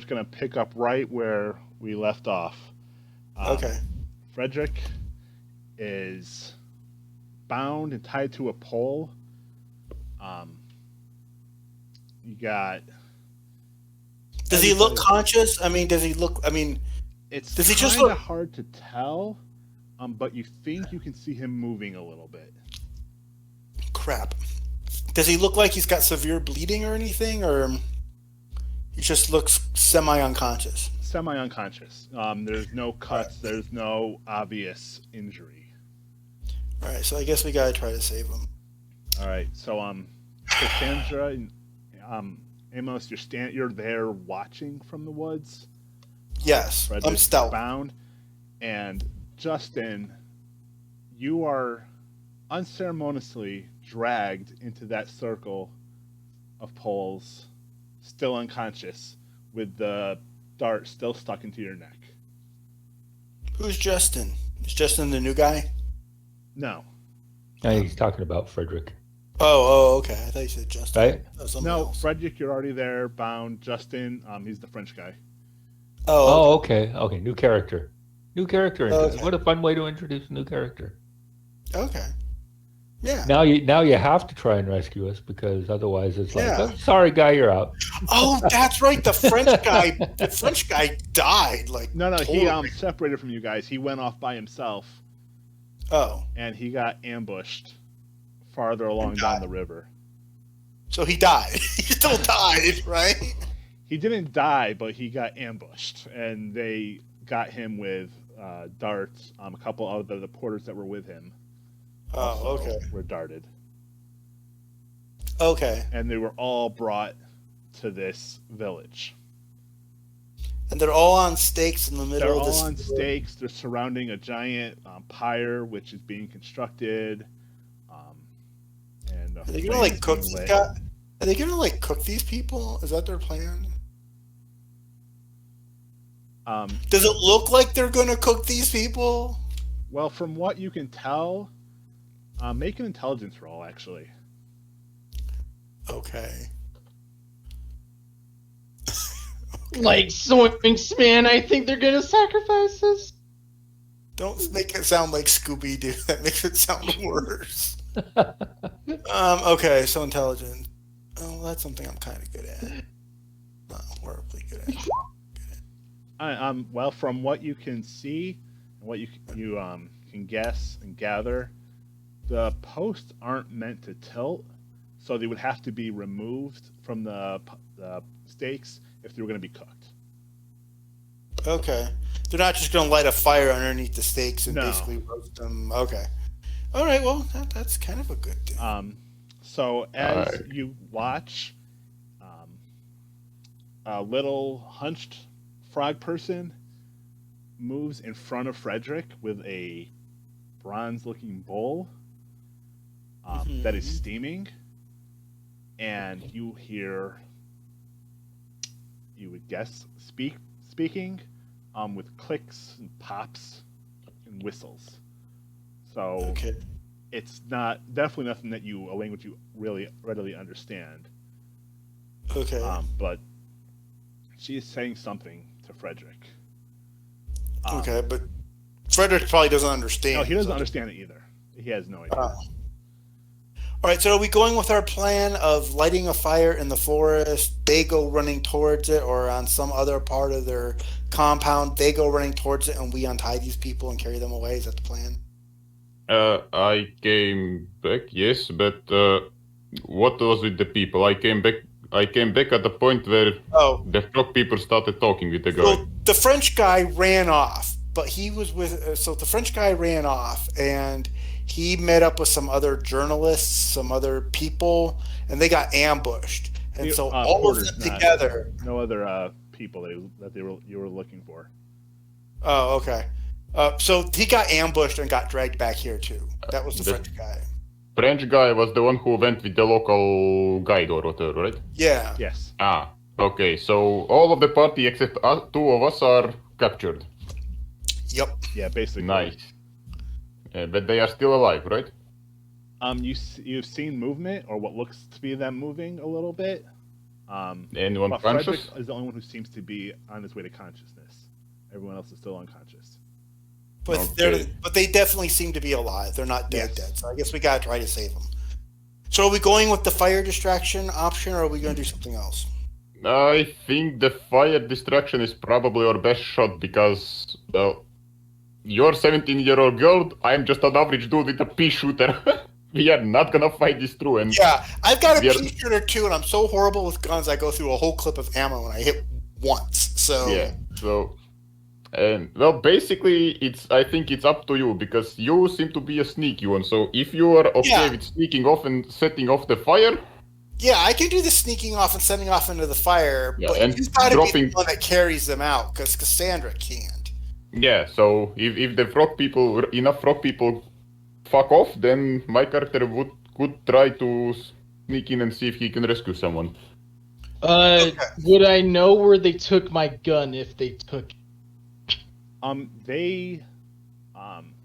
just going to pick up right where we left off. Okay. Frederick is bound and tied to a pole. You got. Does he look conscious? I mean, does he look? I mean, it's does he just kind look of hard to tell, but you think you can see him moving a little bit. crap? Does he look like he's got severe bleeding or anything, or he just looks semi-unconscious? Semi-unconscious. There's no cuts. Right. There's no obvious injury. All right, so I guess we gotta try to save him. All right. So Cassandra and Amos, you're there watching from the woods. Yes, I'm Frederick's stealth. bound, and Justin, you are unceremoniously dragged into that circle of poles, still unconscious, with the dart still stuck into your neck. Who's Justin? Is Justin the new guy? No. He's talking about Frederick. Oh, okay. I thought you said Justin. Right? No, Frederick, you're already there, bound. Justin, he's the French guy. Oh, okay. Okay, new character. New character. Okay. What a fun way to introduce a new character. Okay. Yeah. Now you have to try and rescue us because otherwise it's like, Yeah. oh, sorry, guy, you're out. Oh, that's right. The French guy. The French guy died. Like No, totally. he separated from you guys. He went off by himself, Oh, and he got ambushed farther along down the river. so he died. He still died, right? He didn't die, but he got ambushed, and they got him with darts. A couple of the porters that were with him Oh, okay. were darted, Okay. and they were all brought to this village. And they're all on stakes in the middle They're of this. all on stakes. They're surrounding a giant pyre, which is being constructed. And Are they gonna like cook these guys? Are they gonna like cook these people? Is that their plan? Does it look like they're gonna cook these people? Well, from what you can tell, make an intelligence roll, actually. Okay. Like Zoinks, man, I think they're gonna sacrifice us. Don't make it sound like Scooby Doo. That makes it sound worse. Okay, so intelligent. Oh, that's something I'm kind of good at. Not horribly good at. Well, from what you can see and what you can guess and gather, the posts aren't meant to tilt, so they would have to be removed from the stakes if they were going to be cooked. Okay. They're not just going to light a fire underneath the stakes and No. basically roast them. Okay. All right, well, that's kind of a good thing. So as you watch, a little hunched frog person moves in front of Frederick with a bronze-looking bowl that is steaming, and you hear, you would guess, speaking with clicks and pops and whistles. So Okay. it's definitely nothing that a language you really readily understand. Okay. But she is saying something to Frederick. Okay, but Frederick probably doesn't understand. No, he doesn't understand it either. He has no idea. All right, so are we going with our plan of lighting a fire in the forest, they go running towards it, or on some other part of their compound, they go running towards it, and we untie these people and carry them away? Is that the plan? I came back, yes, but what was with the people? I came back at the point where the frog people started talking with the guy. Well, the French guy ran off, but he was with. So the French guy ran off, and he met up with some other journalists, some other people, and they got ambushed. And so all of them together. No other people that you were looking for. Oh, okay. So he got ambushed and got dragged back here too. That was the French guy. French guy was the one who went with the local guide or whatever, right? Yeah. Yes. Okay. So all of the party except two of us are captured. Yep. Yeah, basically. Nice. But they are still alive, right? You've seen movement, or what looks to be them moving a little bit. Anyone but conscious? Frederick is the only one who seems to be on his way to consciousness. Everyone else is still unconscious. But they definitely seem to be alive. They're not dead. So I guess we gotta try to save them. So are we going with the fire distraction option, or are we gonna do something else? I think the fire distraction is probably our best shot because, well, you're 17-year-old girl, I'm just an average dude with a pea shooter. We are not gonna fight this through. And yeah, I've got a pea shooter too, and I'm so horrible with guns, I go through a whole clip of ammo and I hit once. So yeah, and well, basically, I think it's up to you because you seem to be a sneaky one. So if you are okay with sneaking off and setting off the fire. Yeah, I can do the sneaking off and sending off into the fire, but you've got to be the one that carries them out, because Cassandra can't. Yeah, so if enough frog people fuck off, then my character could try to sneak in and see if he can rescue someone. Would I know where they took my gun if they took it?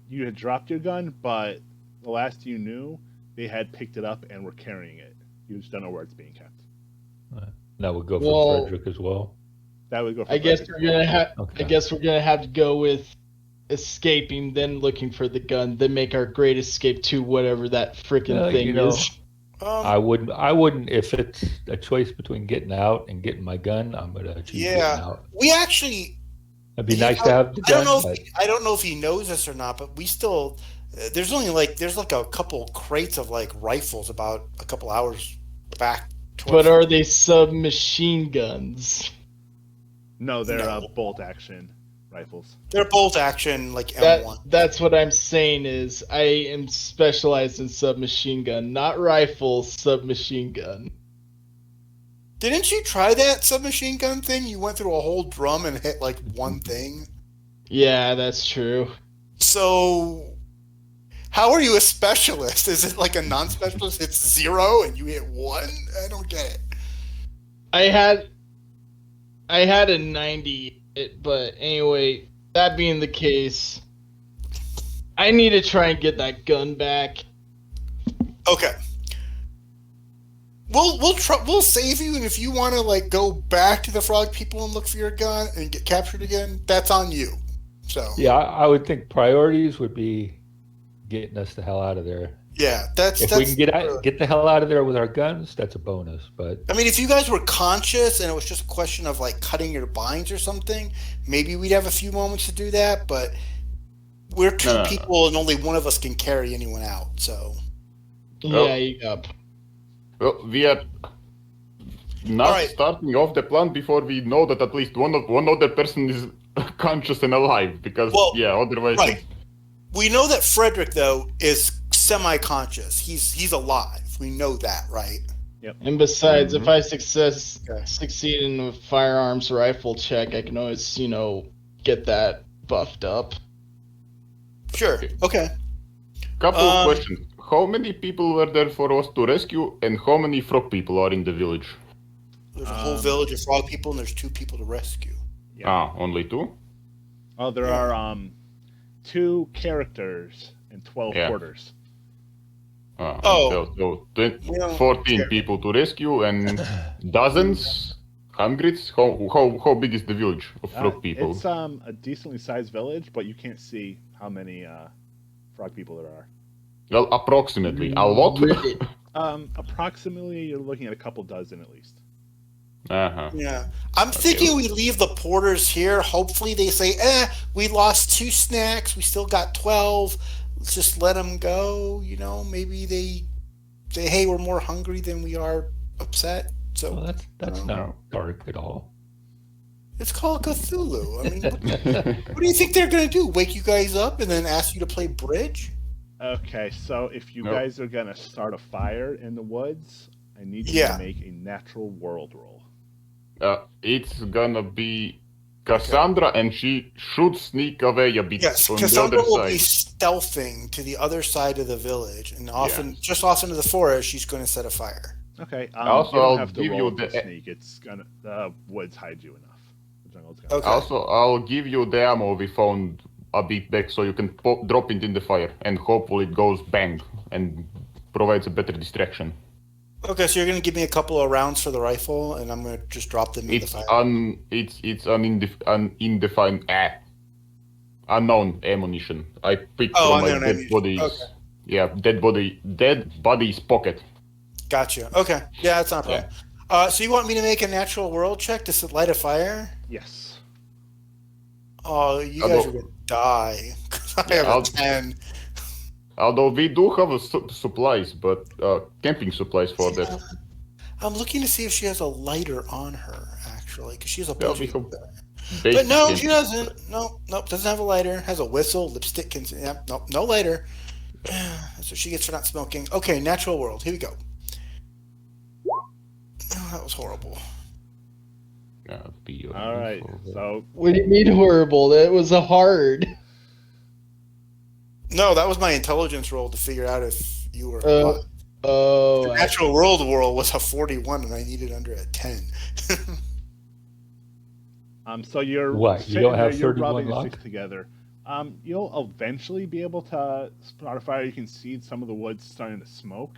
You had dropped your gun, but the last you knew, they had picked it up and were carrying it. You just don't know where it's being kept. That would go for Frederick as well. That would go for I guess Frederick. I guess we're gonna have to go with escaping, then looking for the gun, then make our great escape to whatever that freaking thing is. I wouldn't. If it's a choice between getting out and getting my gun, I'm gonna choose getting out. We actually. It'd be nice to have the gun. I don't know if he knows this or not, but we still. There's a couple crates of rifles about a couple hours back. But are they submachine guns? No, they're bolt action rifles. They're bolt action M1. That's what I'm saying is I am specialized in submachine gun, not rifle, submachine gun. Didn't you try that submachine gun thing? You went through a whole drum and hit one thing. Yeah, that's true. So, how are you a specialist? Is it like a non-specialist hits 0 and you hit 1? I don't get it. I had a 90, but anyway, that being the case, I need to try and get that gun back. Okay. We'll save you, and if you want to go back to the frog people and look for your gun and get captured again, that's on you. So yeah, I would think priorities would be getting us the hell out of there. Yeah, if we can get the hell out of there with our guns, that's a bonus. But I mean, if you guys were conscious and it was just a question of cutting your binds or something, maybe we'd have a few moments to do that. But we're two people, and only one of us can carry anyone out. So Yep. Well, we are not starting off the plan before we know that at least one other person is conscious and alive. Because otherwise. Right. We know that Frederick, though, is semi-conscious. He's alive. We know that, right? Yep. And besides, if I succeed in a firearms rifle check, I can always, get that buffed up. Sure. Okay. Couple of questions. How many people were there for us to rescue, and how many frog people are in the village? There's a whole village of frog people, and there's 2 people to rescue. Yeah. Only 2? Oh, there are 2 characters and 12 porters. So 14 people to rescue and dozens, hundreds. How big is the village of frog people? It's a decently sized village, but you can't see how many frog people there are. Well, approximately. A lot? Approximately, you're looking at a couple dozen at least. Yeah. I'm thinking we leave the porters here. Hopefully they say, we lost 2 snacks. We still got 12. Let's just let them go. Maybe they say, hey, we're more hungry than we are upset. So that's not dark at all. It's called Cthulhu. I mean, what do you think they're going to do? Wake you guys up and then ask you to play bridge? Okay, so if you guys are going to start a fire in the woods, I need you to make a natural world roll. It's gonna be Cassandra, and she should sneak away a bit on Cassandra the other will be side. stealthing to the other side of the village, and just off into the forest, she's going to set a fire. Okay. Also, you don't I'll have to give roll you to the sneak. It's gonna the woods hide you enough. The jungle's gonna. Okay. Also, I'll give you the ammo we found a bit back, so you can drop it in the fire, and hopefully it goes bang and provides a better distraction. Okay, so you're gonna give me a couple of rounds for the rifle, and I'm gonna just drop them in the fire. It's undefined unknown ammunition. I picked from my unknown dead ammunition. body's Okay. dead body's pocket. Gotcha. Okay. Yeah, that's not a problem. So you want me to make a natural world check to light a fire? Yes. Oh, you guys are gonna die. 'Cause I have a 10. Although we do have supplies, but camping supplies for that. I'm looking to see if she has a lighter on her, actually, because she has a Yeah, bunch we of. have But basic no, camping she doesn't. Nope, doesn't have a lighter. Has a whistle, lipstick. Nope, no lighter. That's what she gets for not smoking. Okay, natural world. Here we go. Oh, that was horrible. All right. So What do you mean horrible? That was a hard. No, that was my intelligence roll to figure out if you were. Oh. The natural world was a 41, and I needed under a 10. so you're What? You don't have you're 31 rubbing the luck? sticks together. You'll eventually be able to start a fire. You can see some of the wood starting to smoke,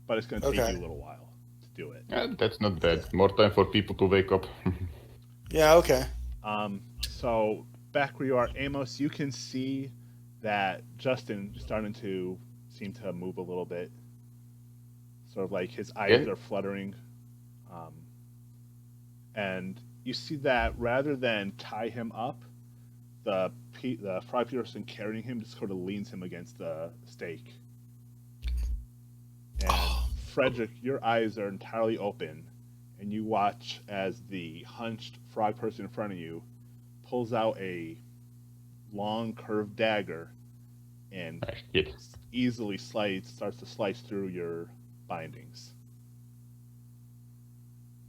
but it's going to take Okay. you a little while to do it. Yeah, that's not bad. More time for people to wake up. Yeah, okay. So back where you are, Amos, you can see that Justin is starting to seem to move a little bit. Sort of like his eyes are fluttering. And you see that rather than tie him up, the frog person carrying him just sort of leans him against the stake. And Frederick, your eyes are entirely open, and you watch as the hunched frog person in front of you pulls out a long curved dagger and easily starts to slice through your bindings.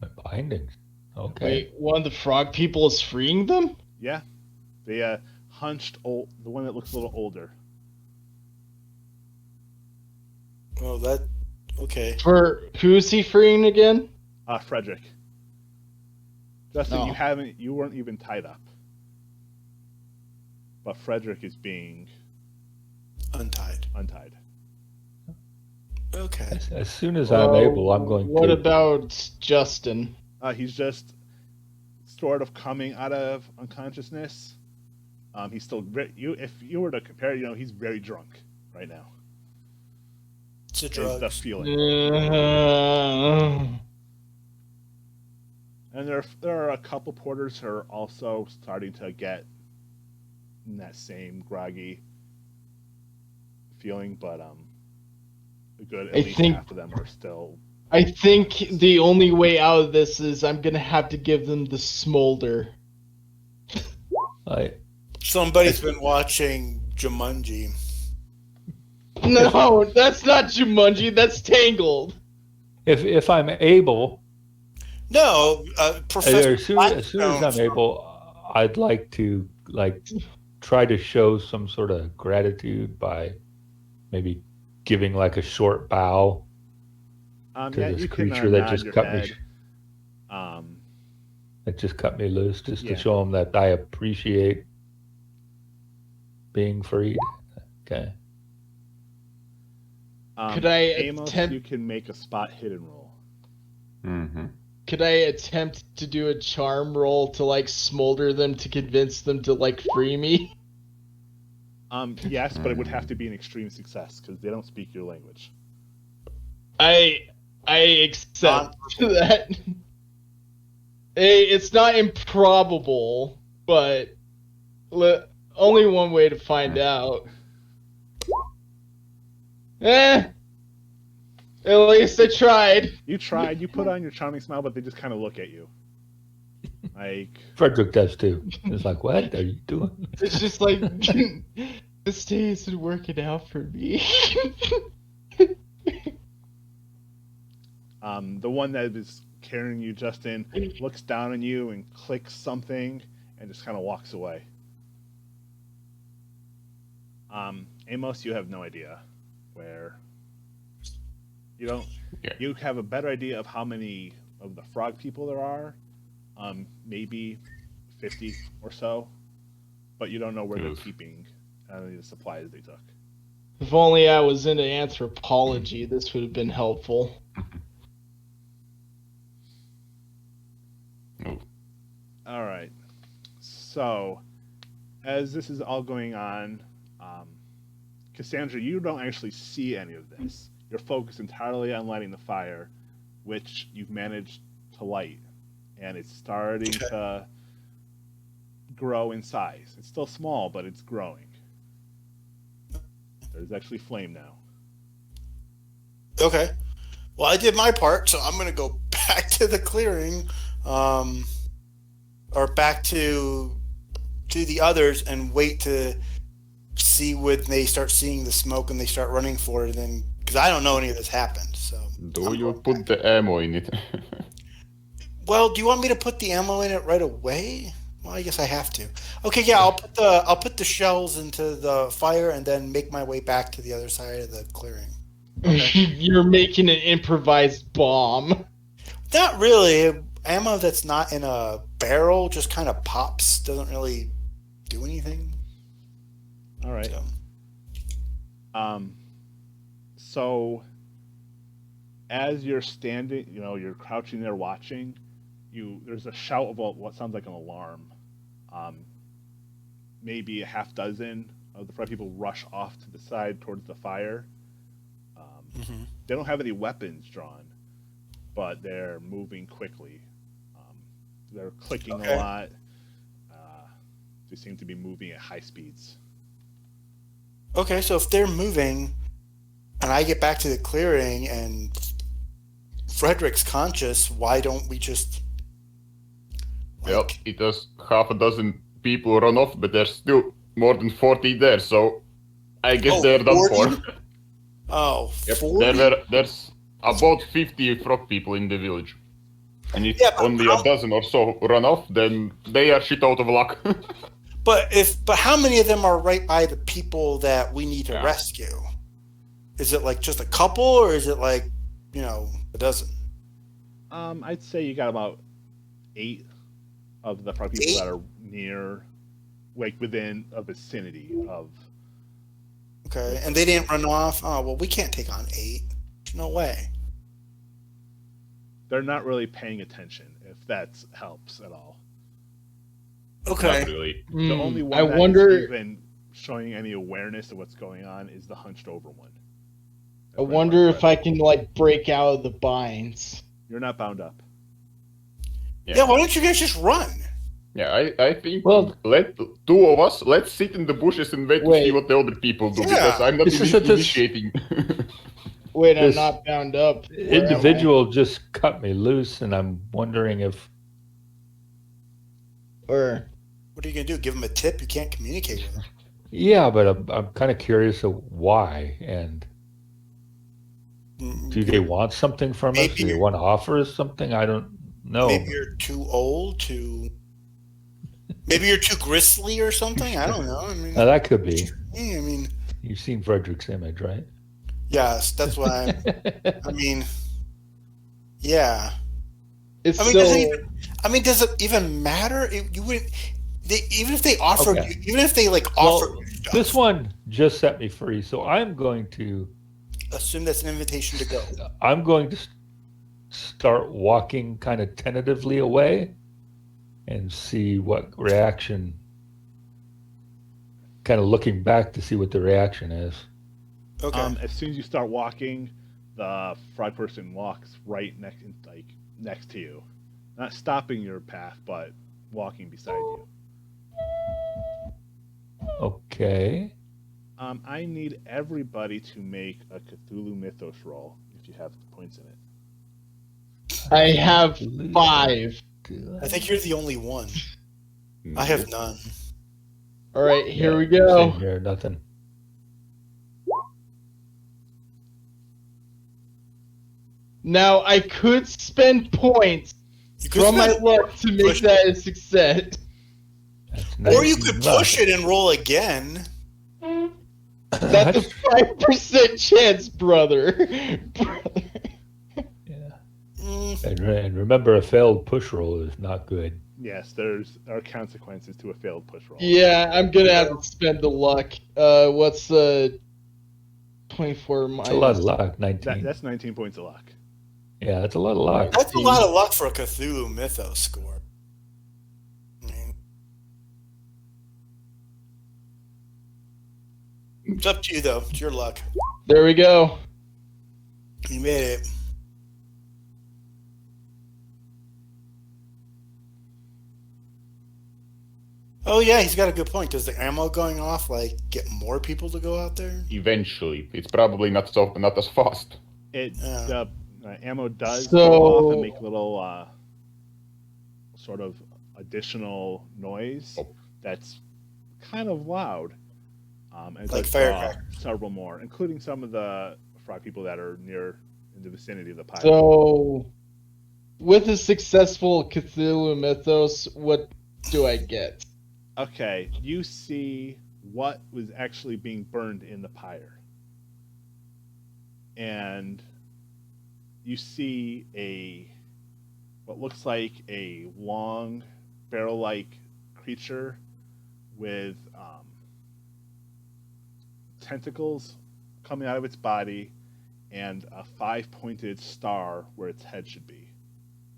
My bindings. Okay. Wait, one of the frog people is freeing them? Yeah, the hunched the one that looks a little older. Oh, that. Okay. For who's he freeing again? Frederick. Justin, No. you weren't even tied up. But Frederick is being Untied. Okay. As soon as I'm able, I'm going to. What about Justin? He's just sort of coming out of unconsciousness. He's still if you were to compare, he's very drunk right now. It's a Is drug. the feeling. And there are a couple porters who are also starting to get in that same groggy feeling, but a good at least half of them are still. I think the only way out of this is I'm gonna have to give them the smolder. Somebody's been watching Jumanji. No, that's not Jumanji. That's Tangled. If I'm able, No, Professor. as soon as I'm able, I'd like to try to show some sort of gratitude by maybe giving like a short bow to this creature that just cut me. That just cut me loose, just to show them that I appreciate being freed. Okay. Could I Amos, attempt? you can make a spot hidden roll. Mm-hmm. Could I attempt to do a charm roll to smolder them to convince them to free me? Yes, but it would have to be an extreme success because they don't speak your language. I accept that. It's not improbable, but only one way to find out. At least I tried. You tried. You put on your charming smile, but they just kind of look at you. Frederick does too. It's like, what are you doing? It's just like this day isn't working out for me. The one that is carrying you, Justin, looks down on you and clicks something and just kind of walks away. Amos, you have no idea where. You don't. Yeah. You have a better idea of how many of the frog people there are. Maybe 50 or so, but you don't know where they're keeping any of the supplies they took. If only I was into anthropology, this would have been helpful. So, as this is all going on, Cassandra, you don't actually see any of this. You're focused entirely on lighting the fire, which you've managed to light, and it's starting to grow in size. It's still small, but it's growing. There's actually flame now. Okay. Well, I did my part, so I'm going to go back to the clearing, or back to the others and wait to see when they start seeing the smoke and they start running for it. Then, because I don't know any of this happened. So. Do you put the ammo in it? Well, do you want me to put the ammo in it right away? Well, I guess I have to. Okay, yeah, I'll put the shells into the fire and then make my way back to the other side of the clearing. Okay. You're making an improvised bomb. Not really. Ammo that's not in a barrel just kind of pops. Doesn't really do anything. All right. So as you're standing, you're crouching there watching, there's a shout of what sounds like an alarm. Maybe a half dozen of the fry people rush off to the side towards the fire. They don't have any weapons drawn, but they're moving quickly. They're clicking a lot. They seem to be moving at high speeds. Okay, so if they're moving and I get back to the clearing and Frederick's conscious, why don't we just... Well, it does half a dozen people run off, but there's still more than 40 there, so I guess they're done 40? for. Oh, Yep, 40? there's about 50 frog people in the village. And if Yeah, but only a dozen or so run off, then they are shit out of luck. But how many of them are right by the people that we need to rescue? Is it like just a couple, or is it like, a dozen? I'd say you got about 8 of the frog people that are near, like within a vicinity of. Okay, and they didn't run off? Oh, well, we can't take on 8. No way. They're not really paying attention, if that helps at all. Okay. Not really. The only one I that wonder. is even showing any awareness of what's going on is the hunched over one. I wonder if I can break out of the binds. You're not bound up. Yeah, why don't you guys just run? Yeah, I think let 2 of us, let's sit in the bushes and wait to see what the other people do, because I'm not initiating. Wait, I'm not bound up. Individual just cut me loose, and I'm wondering if... Or... What are you going to do? Give them a tip? You can't communicate with them. Yeah, but I'm kind of curious of why, and do they want something from us? Do they want to offer us something? I don't know. Maybe you're too old to... Maybe you're too gristly or something? I don't know. Now, that could be. Yeah, You've seen Frederick's image, right? Yes, that's what yeah. It's does it even matter? Even if they offer, even if they offer. Stuff, this one just set me free, so I'm going to assume that's an invitation to go. I'm going to start walking kind of tentatively away and see what reaction. Kind of looking back to see what the reaction is. Okay. As soon as you start walking, the frog person walks right next to you, not stopping your path, but walking beside you. Okay. I need everybody to make a Cthulhu Mythos roll if you have points in it. I have 5. I think you're the only one. I have none. All right, here we go. Same here, nothing. Now I could spend points from my luck to make that a success. Or you could push it and roll again. That's a 5% chance, brother. Yeah. And remember, a failed push roll is not good. Yes, there are consequences to a failed push roll. Yeah, I'm gonna have to spend the luck. What's 24 minus? It's a lot of luck. 19. That's 19 points of luck. Yeah, that's a lot of luck. That's a lot of luck for a Cthulhu Mythos score. It's up to you, though. It's your luck. There we go. You made it. Oh, yeah, he's got a good point. Does the ammo going off, like, get more people to go out there? Eventually, it's probably not as fast. The ammo does So- go off and make little sort of additional noise Oh. that's kind of loud. And it Like does draw firecrackers. several more, including some of the frog people that are in the vicinity of the pile. So, with a successful Cthulhu Mythos, what do I get? Okay, you see what was actually being burned in the pyre. And you see what looks like a long barrel-like creature with tentacles coming out of its body and a 5-pointed star where its head should be.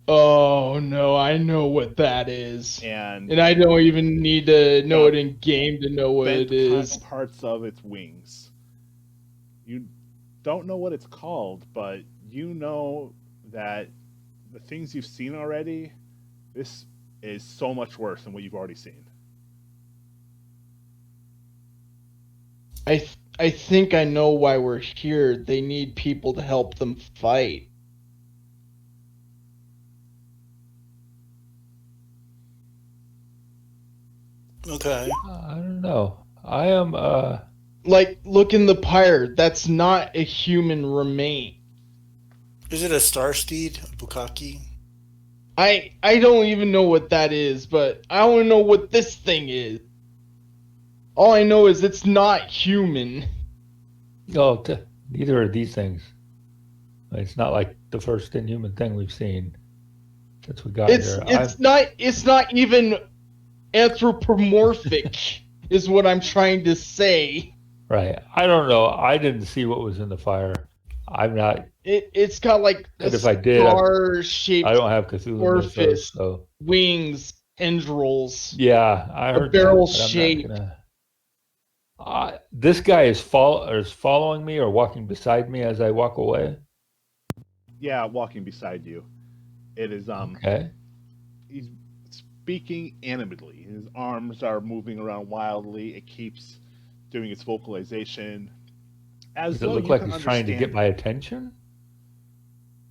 Oh no, I know what that is. And And I don't even need to know it in game to know what bent it is. parts of its wings. You don't know what it's called, but you know that the things you've seen already, this is so much worse than what you've already seen. I think I know why we're here. They need people to help them fight. Okay. I don't know. I am. Like, look in the pyre. That's not a human remain. Is it a star steed? A bukkake? I don't even know what that is, but I don't know what this thing is. All I know is it's not human. Oh, neither are these things. It's not like the first inhuman thing we've seen since we got here. It's not even anthropomorphic is what I'm trying to say. Right. I don't know. I didn't see what was in the fire. I'm not. It's got like a And if I did, star-shaped I don't have Cthulhu Mythos, orifice, so wings, tendrils. yeah, I heard barrel that, but I'm not shape. this guy is following me or walking beside me as I walk away. Yeah, walking beside you. It is Okay. he's speaking animatedly. His arms are moving around wildly. It keeps doing its vocalization. As Does it though look you like can he's trying to get understand my attention?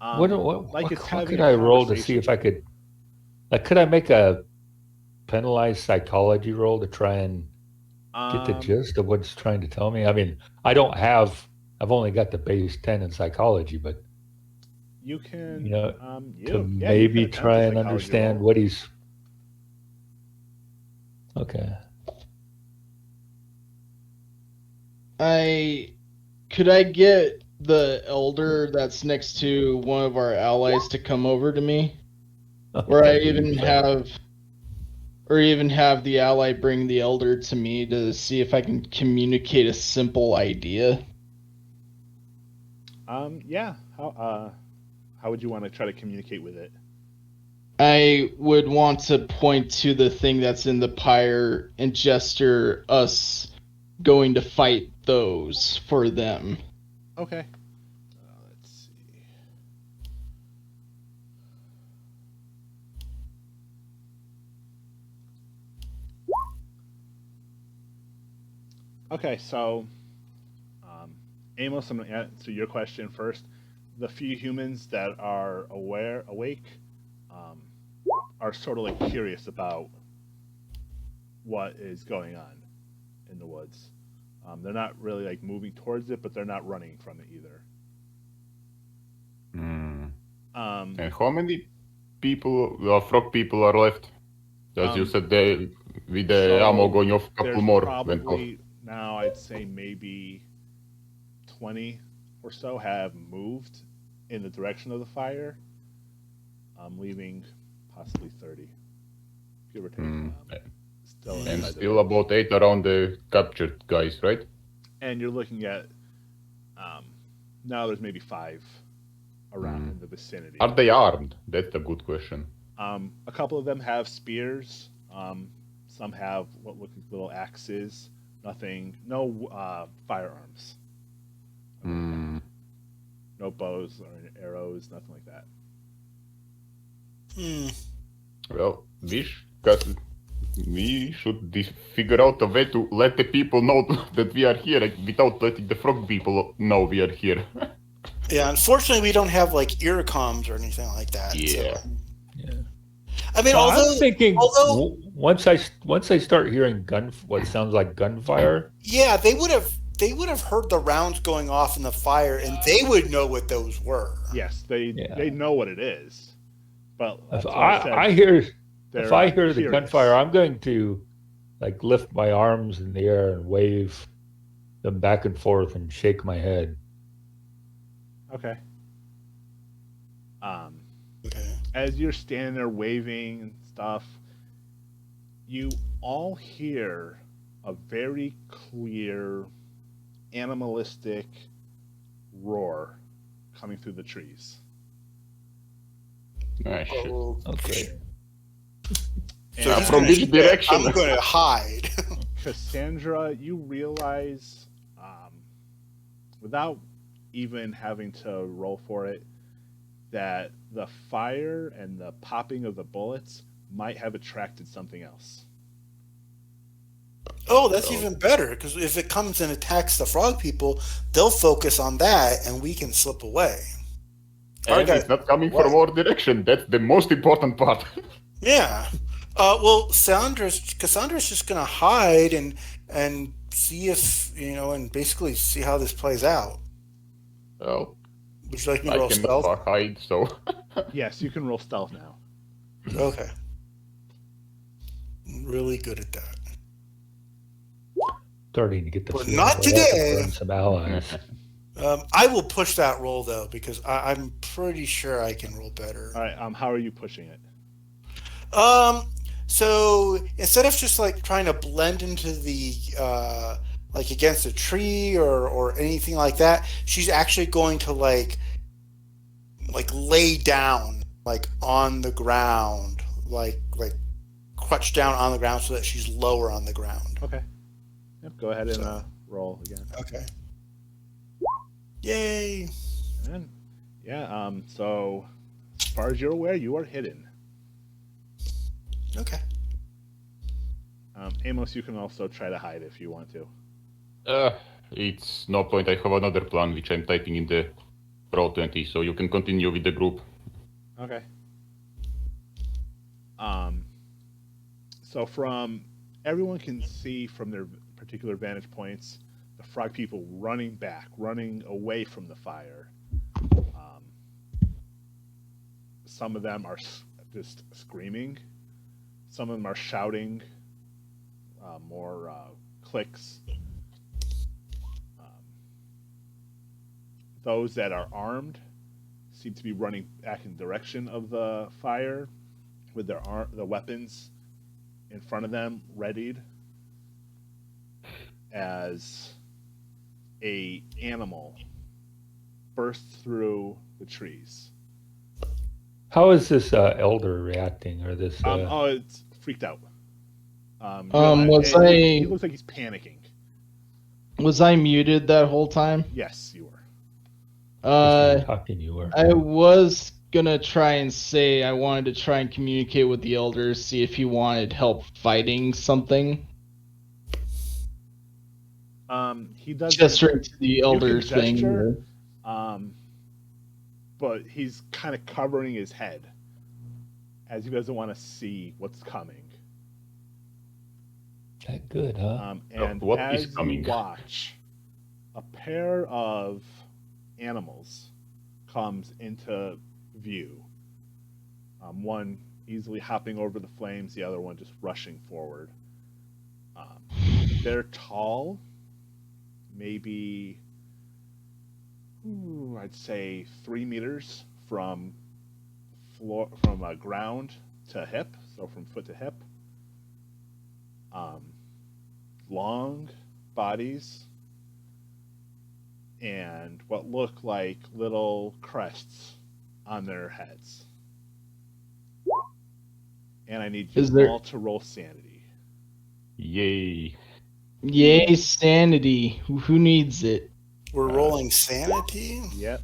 it. What like it's what having could a I roll to see conversation. if I could? Like, could I make a penalized psychology roll to try and get the gist of what it's trying to tell me? I mean, I've only got the base 10 in psychology, but You can, you know, you to can maybe attempt a try and psychology understand roll. what he's. Okay. Could I get the elder that's next to one of our allies to come over to me? Or I even have the ally bring the elder to me to see if I can communicate a simple idea. Yeah. How would you want to try to communicate with it? I would want to point to the thing that's in the pyre and gesture us going to fight those for them. Okay. Let's see. Okay, so Amos, I'm going to answer your question first. The few humans that are awake, are sort of like curious about what is going on in the woods. They're not really like moving towards it, but they're not running from it either. And how many frog people are left? As you said, with the ammo going off, a couple there's more went off. probably now I'd say maybe 20 or so have moved in the direction of the fire, leaving possibly 30, give or take. Still And inside the still woods. about 8 around the captured guys, right? And you're looking at now there's maybe 5 around in the vicinity. Are they armed? That's a good question. A couple of them have spears. Some have what look like little axes. Nothing. No firearms. Hmm. No bows or arrows. Nothing like that. Well, we should figure out a way to let the people know that we are here without letting the frog people know we are here. Yeah, unfortunately, we don't have like earcoms or anything like that. Yeah. So. Yeah. I mean, Well, although I'm thinking although once I start hearing what sounds like gunfire. yeah, they would have heard the rounds going off in the fire, and they would know what those were. Yes, they know what it is. But that's If why I said I hear they're, if I hear the curious. gunfire, I'm going to like lift my arms in the air and wave them back and forth and shake my head. Okay. Okay. As you're standing there waving and stuff, you all hear a very clear, animalistic roar coming through the trees. Ah, shit. Okay. So And from which direction? I'm going to hide. Cassandra, you realize, without even having to roll for it, that the fire and the popping of the bullets might have attracted something else. Oh, that's even better, because if it comes and attacks the frog people, they'll focus on that, and we can slip away. And it's not coming from our direction. That's the most important part. Yeah. Well, Cassandra's just going to hide and see if, and basically see how this plays out. Well, Would you like me to I roll cannot stealth? hide, so... Yes, you can roll stealth now. Okay. Really good at that. Starting to get the But feeling not we're about to today. burn some allies. I will push that roll, though, because I'm pretty sure I can roll better. All right. How are you pushing it? So instead of just like trying to blend into the like against a tree or anything like that, she's actually going to like lay down like on the ground, like crouch down on the ground so that she's lower on the ground. Okay. Yep. Go ahead and roll again. Okay. Yay! And yeah. So as far as you're aware, you are hidden. Okay. Amos, you can also try to hide if you want to. It's no point. I have another plan, which I'm typing in the Roll20, so you can continue with the group. Okay. So from everyone can see from their particular vantage points, the frog people running away from the fire. Some of them are just screaming. Some of them are shouting. More clicks. Those that are armed seem to be running back in the direction of the fire with the weapons in front of them, readied, as a animal bursts through the trees. How is this elder reacting, or this? It's freaked out. He looks like he's panicking. Was I muted that whole time? Yes, you were. Talking you were. I was gonna try and say I wanted to try and communicate with the elder, see if he wanted help fighting something. He does Gesturing to the elder thing. gesture, but he's kind of covering his head as he doesn't want to see what's coming. That good, huh? And what as is coming? you watch, a pair of animals comes into view. One easily hopping over the flames, the other one just rushing forward. They're tall, maybe I'd say 3 meters from ground to hip, so from foot to hip. Long bodies and what look like little crests on their heads. And I need you all to roll sanity. Yay. Yay, sanity. Who needs it? We're rolling sanity. Yep.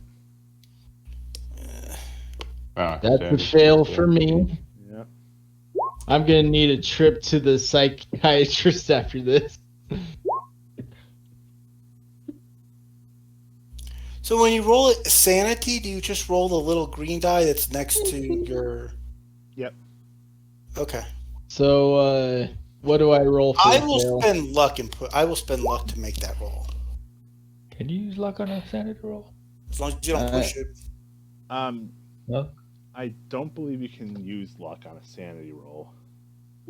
That's a fail for me. Yep. I'm gonna need a trip to the psychiatrist after this. So when you roll it sanity, do you just roll the little green die that's next to your? Yep. Okay. So, what do I roll for I the will fail? spend luck I will spend luck to make that roll. Can you use luck on a sanity roll? As long as you don't push it. No. I don't believe you can use luck on a sanity roll,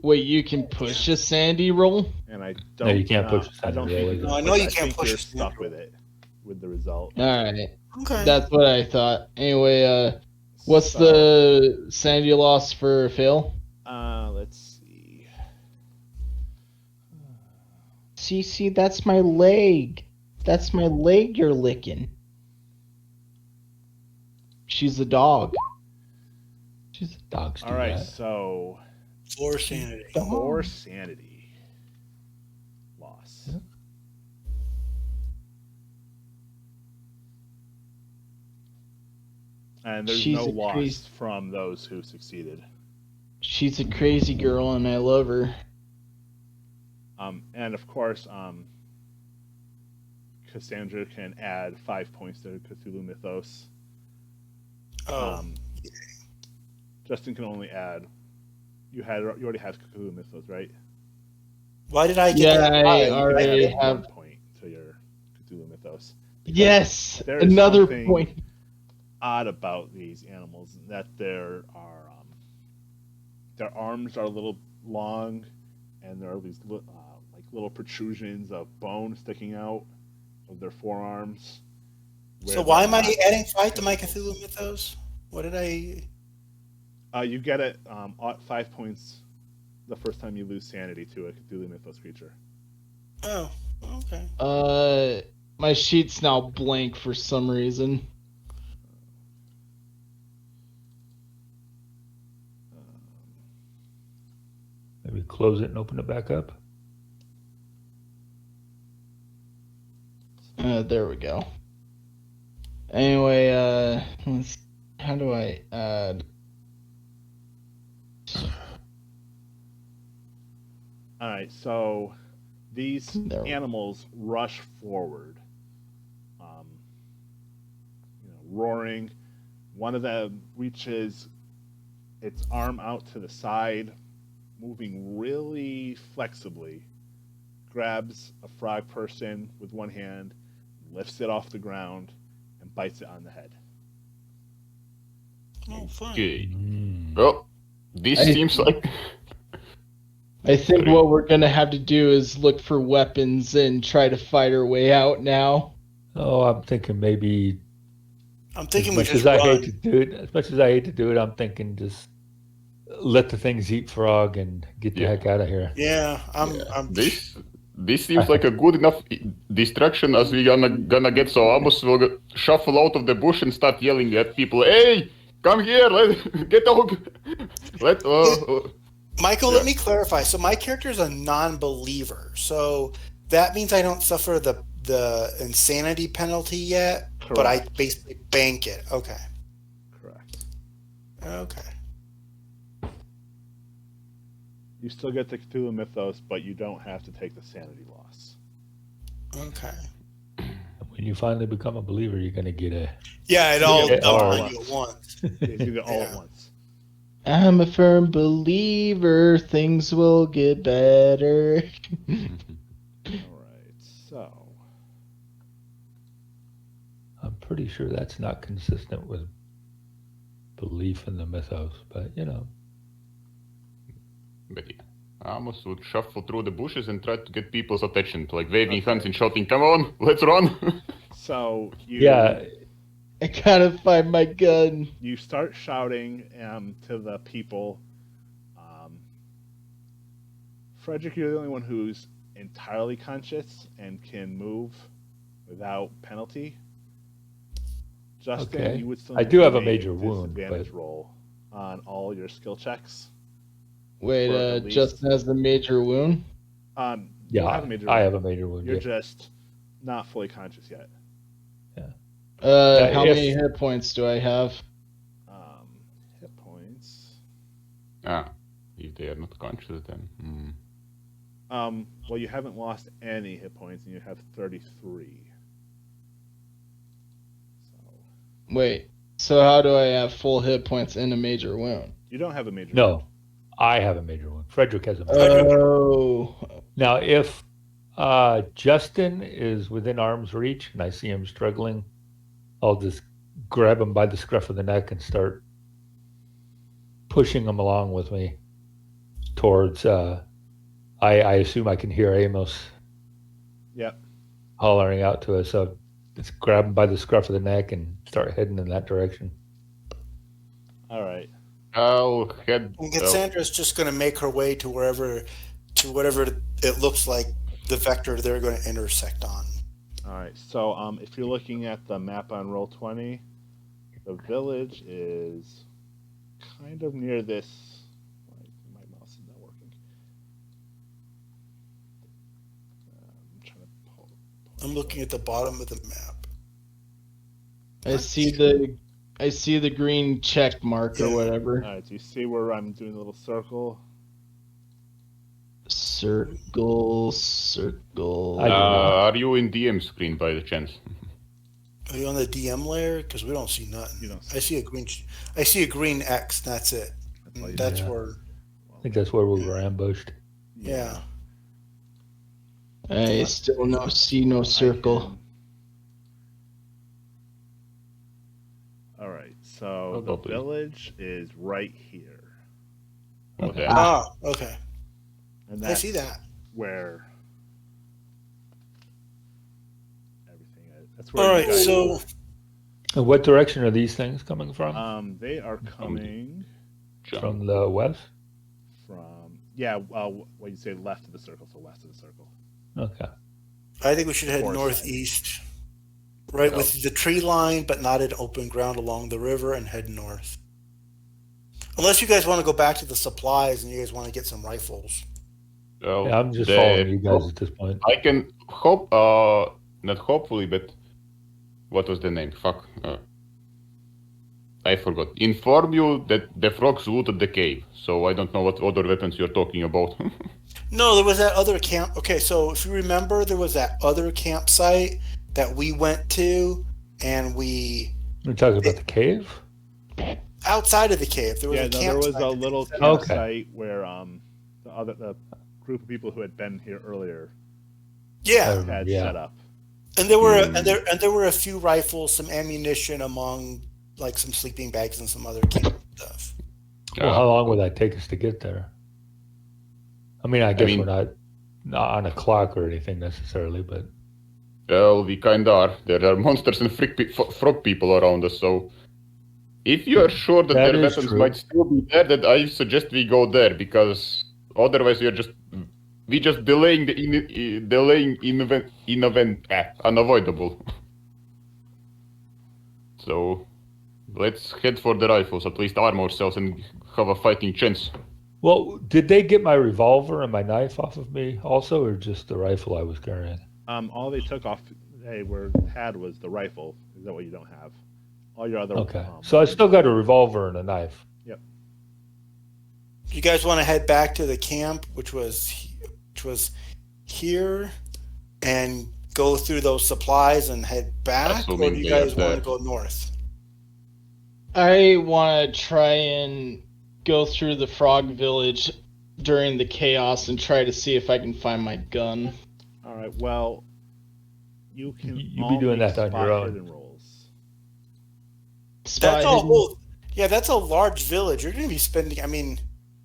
Wait, you can push a sanity roll? and I don't. No, you can't push a I don't sanity roll think. either. No, I know but you can't think push You're a sanity stuck roll. with it, with the result. Alright. Okay. That's what I thought. Anyway, what's So, the sanity loss for fail? Let's see. See, that's my leg. That's my leg you're licking. She's a dog. She's dogs do All right, that. so 4 sanity. 4 sanity loss. Yeah. And there's She's no a loss crazy- from those who succeeded. She's a crazy girl and I love her. And of course, Cassandra can add 5 points to Cthulhu Mythos. Oh. Justin can only add. You already have Cthulhu Mythos, right? Why did I get Yeah, that? I You can already add have. 1 point to your Cthulhu Mythos. Because Yes, there is another something point. odd about these animals that their arms are a little long, and there are these like little protrusions of bone sticking out of their forearms. So why am I adding 5 to my Cthulhu Mythos? What did I... You get it 5 points the first time you lose sanity to a Cthulhu Mythos creature. Oh, okay. My sheet's now blank for some reason. Maybe close it and open it back up. There we go. Anyway, how do I add? All right, so these There we go. animals rush forward, roaring. One of them reaches its arm out to the side, moving really flexibly, grabs a frog person with one hand, lifts it off the ground, and bites it on the head. Oh, fun. Okay. Mm. Well, this seems like... I think what we're gonna have to do is look for weapons and try to fight our way out now. Oh, I'm thinking maybe. I'm thinking As we much just as I run. hate to do it, I'm thinking just let the things eat frog and get the heck out of here. Yeah, This seems like a good enough distraction as we gonna get. So Amos will shuffle out of the bush and start yelling at people. Hey, come here! Get out! Michael, let me clarify. So my character is a non-believer. So that means I don't suffer the insanity penalty yet, but I basically bank it. Okay. Correct. Okay. You still get the Cthulhu Mythos, but you don't have to take the sanity loss. Okay. When you finally become a believer, you're gonna get a. Yeah, it all Yeah, dumped all on right. you at once. You do it all at Yeah. once. I'm a firm believer things will get better. All right, so I'm pretty sure that's not consistent with belief in the mythos, but you know. But yeah, Amos would shuffle through the bushes and try to get people's attention, like waving hands and shouting, "Come on, let's run!" So you I gotta find my gun. you start shouting to the people. Frederick, you're the only one who's entirely conscious and can move without penalty. Justin, Okay. you would still I need do to have a make major wound, disadvantage but- roll on all your skill checks. Wait, Or at least- Justin has the major wound. You Yeah, have a major I wound. have a major wound. You're Yeah. just not fully conscious yet. How if- many hit points do I have? Hit points. If they are not conscious, then. Well, you haven't lost any hit points, and you have 33. So Wait, so how do I have full hit points and a major wound? you don't have a major wound. No, I have a major wound. Frederick has a major wound. Oh, Now, if Justin is within arm's reach and I see him struggling, I'll just grab him by the scruff of the neck and start pushing him along with me towards. I assume I can hear Amos. Yep. Hollering out to us. So just grab him by the scruff of the neck and start heading in that direction. All right. I'll head. And Cassandra's just going to make her way to whatever it looks like the vector they're going to intersect on. All right. So, if you're looking at the map on Roll20, the village is kind of near this. My mouse is not working. I'm trying to pull. I'm looking at the bottom of the map. I see the green check mark or whatever. All right. Do you see where I'm doing the little circle? Circle. Are you in DM screen by the chance? Are you on the DM layer? Because we don't see nothing. You don't see I see a green X. That's it. all you That's see. where. I think that's where we were ambushed. Yeah. I still see no circle. All right. So Oh, the please. village is right here, Okay. Okay. and I that's see that. where everything is. That's where. All you right. guys So And what direction are these things coming from? they are coming From the west? from what you say left of the circle, so west of the circle. Okay. I think we should head Forest northeast, right with the tree line, but not in open ground along the river, and head north. Unless you guys want to go back to the supplies and you guys want to get some rifles. Well, Yeah, I'm just following you guys at this point. I can hope, not hopefully, but what was the name? Fuck. I forgot. Inform you that the frogs looted the cave, so I don't know what other weapons you're talking about. No, there was that other camp. Okay, so if you remember, there was that other campsite that we went to, and You're talking about the cave? outside of the cave there was a There campsite. was a little that- campsite where the group of people who had been here earlier Yeah, had Yeah. set up. and there were there were a few rifles, some ammunition, among like some sleeping bags and some other camp stuff. Well, how long would that take us to get there? I mean, I guess mean- we're not on a clock or anything necessarily, but Well, we kinda are. There are monsters and frog people around us, so if you are sure that That their is weapons true. might still be there, then I suggest we go there, because otherwise we just delaying unavoidable. So let's head for the rifles, at least arm ourselves and have a fighting chance. well, did they get my revolver and my knife off of me also, or just the rifle I was carrying? All they took off had was the rifle. Is that what you don't have? All your other Okay, so I still got a revolver and a knife. You guys want to head back to the camp, which was here, and go through those supplies and head back, Assuming or do you they guys are want to there. go north? I want to try and go through the frog village during the chaos and try to see if I can find my gun. All right. Well, you can. You all be doing make that on your spot own. hidden rolls. That's all. hidden- Well, yeah, that's a large village. You're going to be spending. I mean,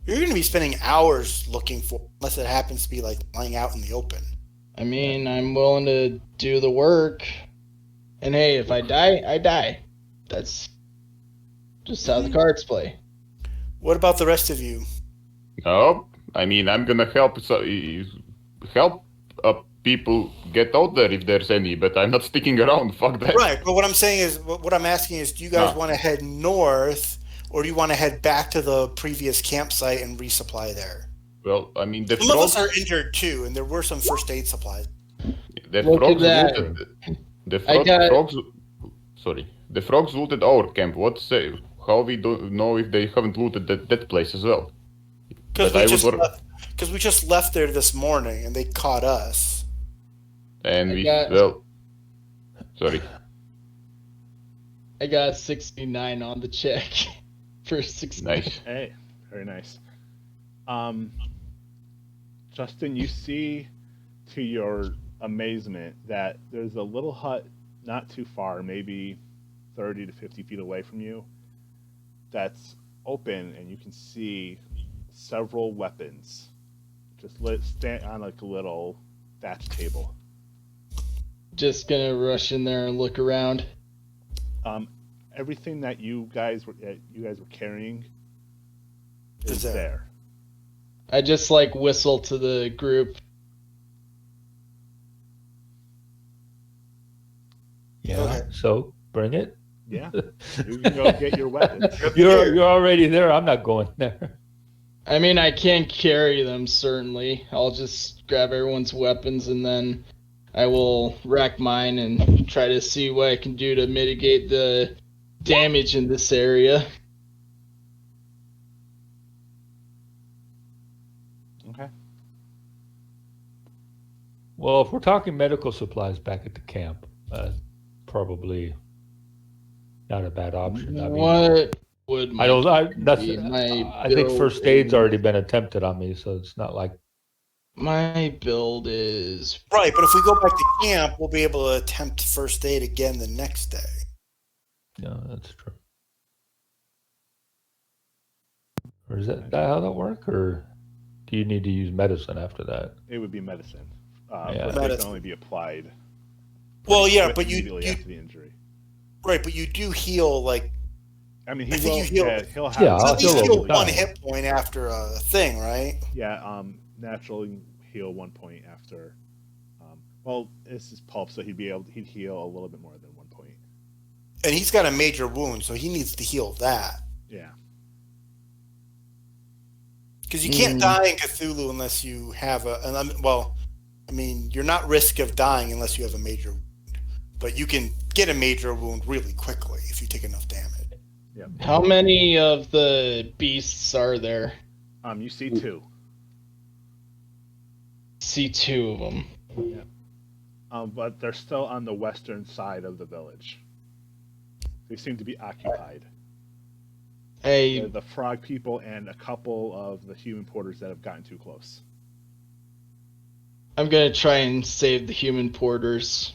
you're going to be spending hours looking for, unless it happens to be like lying out in the open. I mean, I'm willing to do the work. And hey, if I die, I die. That's just how the cards play. What about the rest of you? No, I mean I'm gonna help people get out there if there's any, but I'm not sticking around. Fuck that. Right, but what I'm saying is, what I'm asking is, do you guys Ah. want to head north, or do you want to head back to the previous campsite and resupply there? Well, I mean, the Some of us frogs, are injured too, and there were some first aid supplies. the Look at frogs that. looted. The I got- frogs. Sorry, the frogs looted our camp. How we don't know if they haven't looted that place as well? Because But I would we just left there this morning, and they caught us. And sorry. I got 69 on the check for 69. Nice. Hey, very nice. Justin, you see to your amazement that there's a little hut not too far, maybe 30 to 50 feet away from you, that's open, and you can see several weapons just stand on like a little thatch table. Just gonna rush in there and look around. Everything that you guys were carrying is there. there. I just like whistle to the group. Yeah. Okay. So bring it. Yeah, you can go get your weapons. You're already there. I'm not going there. I mean, I can't carry them, certainly. I'll just grab everyone's weapons and then I will rack mine and try to see what I can do to mitigate the damage in this area. Okay. Well, if we're talking medical supplies back at the camp, probably not a bad option. I mean, What would my I think build first aid's is- already been attempted on me, so it's not like My build is Right, but if we go back to camp, we'll be able to attempt first aid again the next day. yeah, that's true. Or is that how that work, or do you need to use medicine after that? It would be medicine. Yeah. First aid Medicine. can only be applied. Well, yeah, quick but immediately after the injury. right, but you do heal like I mean, I think you heal- he'll have Yeah, I'll at least heal heal over time. one hit point after a thing, right? Yeah, naturally heal 1 point after. Well, this is pulp, so he'd heal a little bit more than 1 point. And he's got a major wound, so he needs to heal that. Yeah. Because you can't die in Cthulhu unless you have you're not risk of dying unless you have a major wound. But you can get a major wound really quickly if you take enough damage. Yeah. how many of the beasts are there? You see two. See two of them. But they're still on the western side of the village. They seem to be occupied. The frog people and a couple of the human porters that have gotten too close. I'm gonna try and save the human porters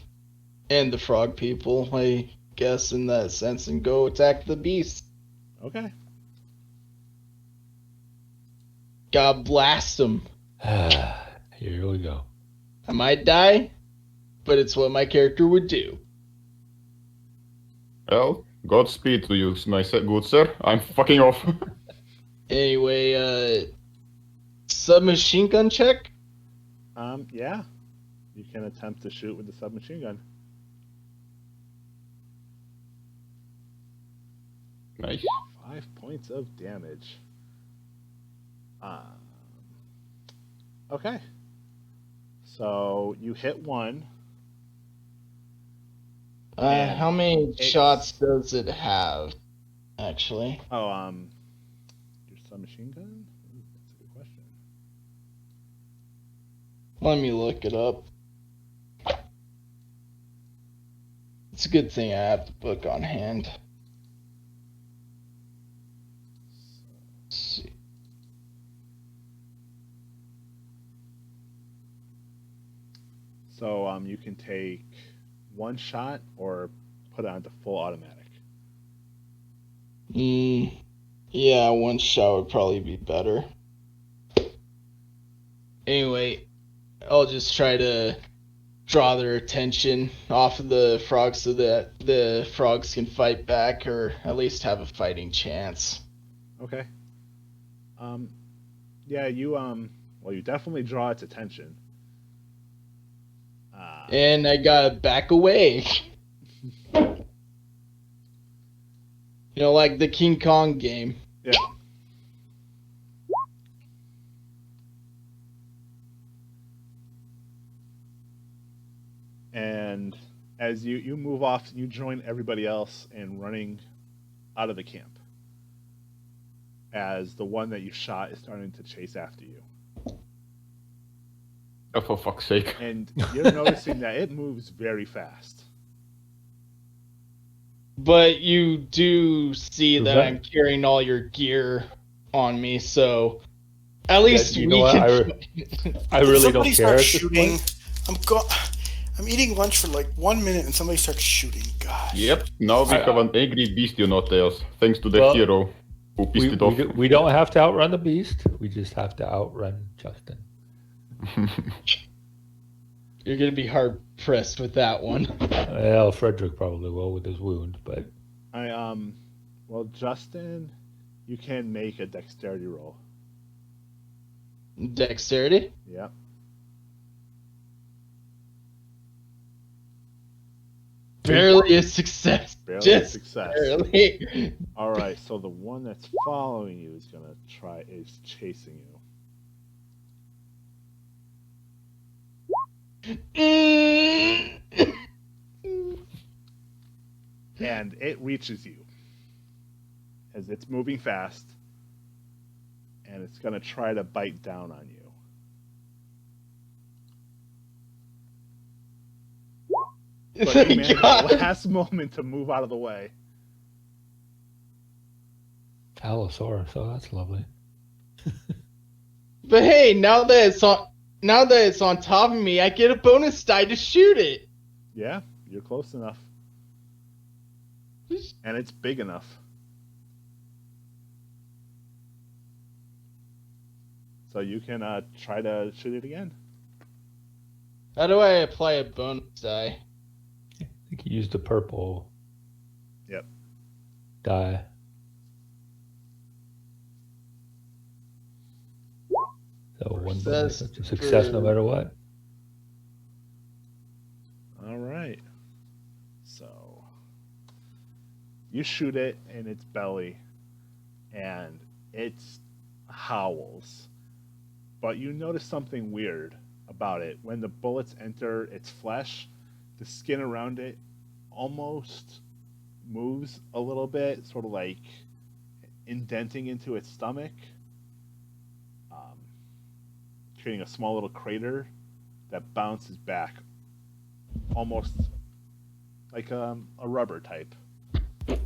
and the frog people, I guess, in that sense, and go attack the beast. Okay. God blast them. Here we go. I might die, but it's what my character would do. Well, Godspeed to you, my good sir. I'm fucking off. Anyway, submachine gun check? Yeah. You can attempt to shoot with the submachine gun. Nice. 5 points of damage. Okay. So you hit one. And How many it's- shots does it have, actually? Oh, your submachine gun? Ooh, that's a good question. Let me look it up. It's a good thing I have the book on hand. Let's see. So you can take one shot or put it onto full automatic. Yeah, one shot would probably be better. Anyway, I'll just try to draw their attention off of the frogs so that the frogs can fight back or at least have a fighting chance. Okay. Yeah, you you definitely draw its attention. And I gotta back away. You know, like the King Kong game. Yeah. And as you move off, you join everybody else in running out of the camp. As the one that you shot is starting to chase after you. Oh, for fuck's sake. And you're noticing that it moves very fast. But you do see that Okay. I'm carrying all your gear on me, so at least you we know what, can. I really somebody don't care. starts At this shooting. point. I'm eating lunch for like 1 minute and somebody starts shooting. Gosh. Yep, now we have an angry beast, Tails, thanks to the Well, hero who pissed it off. We don't have to outrun the beast. We just have to outrun Justin. You're gonna be hard pressed with that one. Well, Frederick probably will with his wound, but Well, Justin, you can make a dexterity roll. Dexterity? Yep. Barely a success. Barely Just success. barely. All right, so the one that's following you is chasing you. And it reaches you as it's moving fast, and it's going to try to bite down on you. But you manage at the last moment to move out of the way. Allosaurus, so that's lovely. But hey, now that it's on top of me, I get a bonus die to shoot it. Yeah, you're close enough. And it's big enough. So you can try to shoot it again. How do I apply a bonus die? I think he used the purple. Yep. Die. So one bonus, that's a success no matter what. All right. So you shoot it in its belly, and it howls. But you notice something weird about it. When the bullets enter its flesh, the skin around it almost moves a little bit, sort of like indenting into its stomach, creating a small little crater that bounces back, almost like a rubber type thing.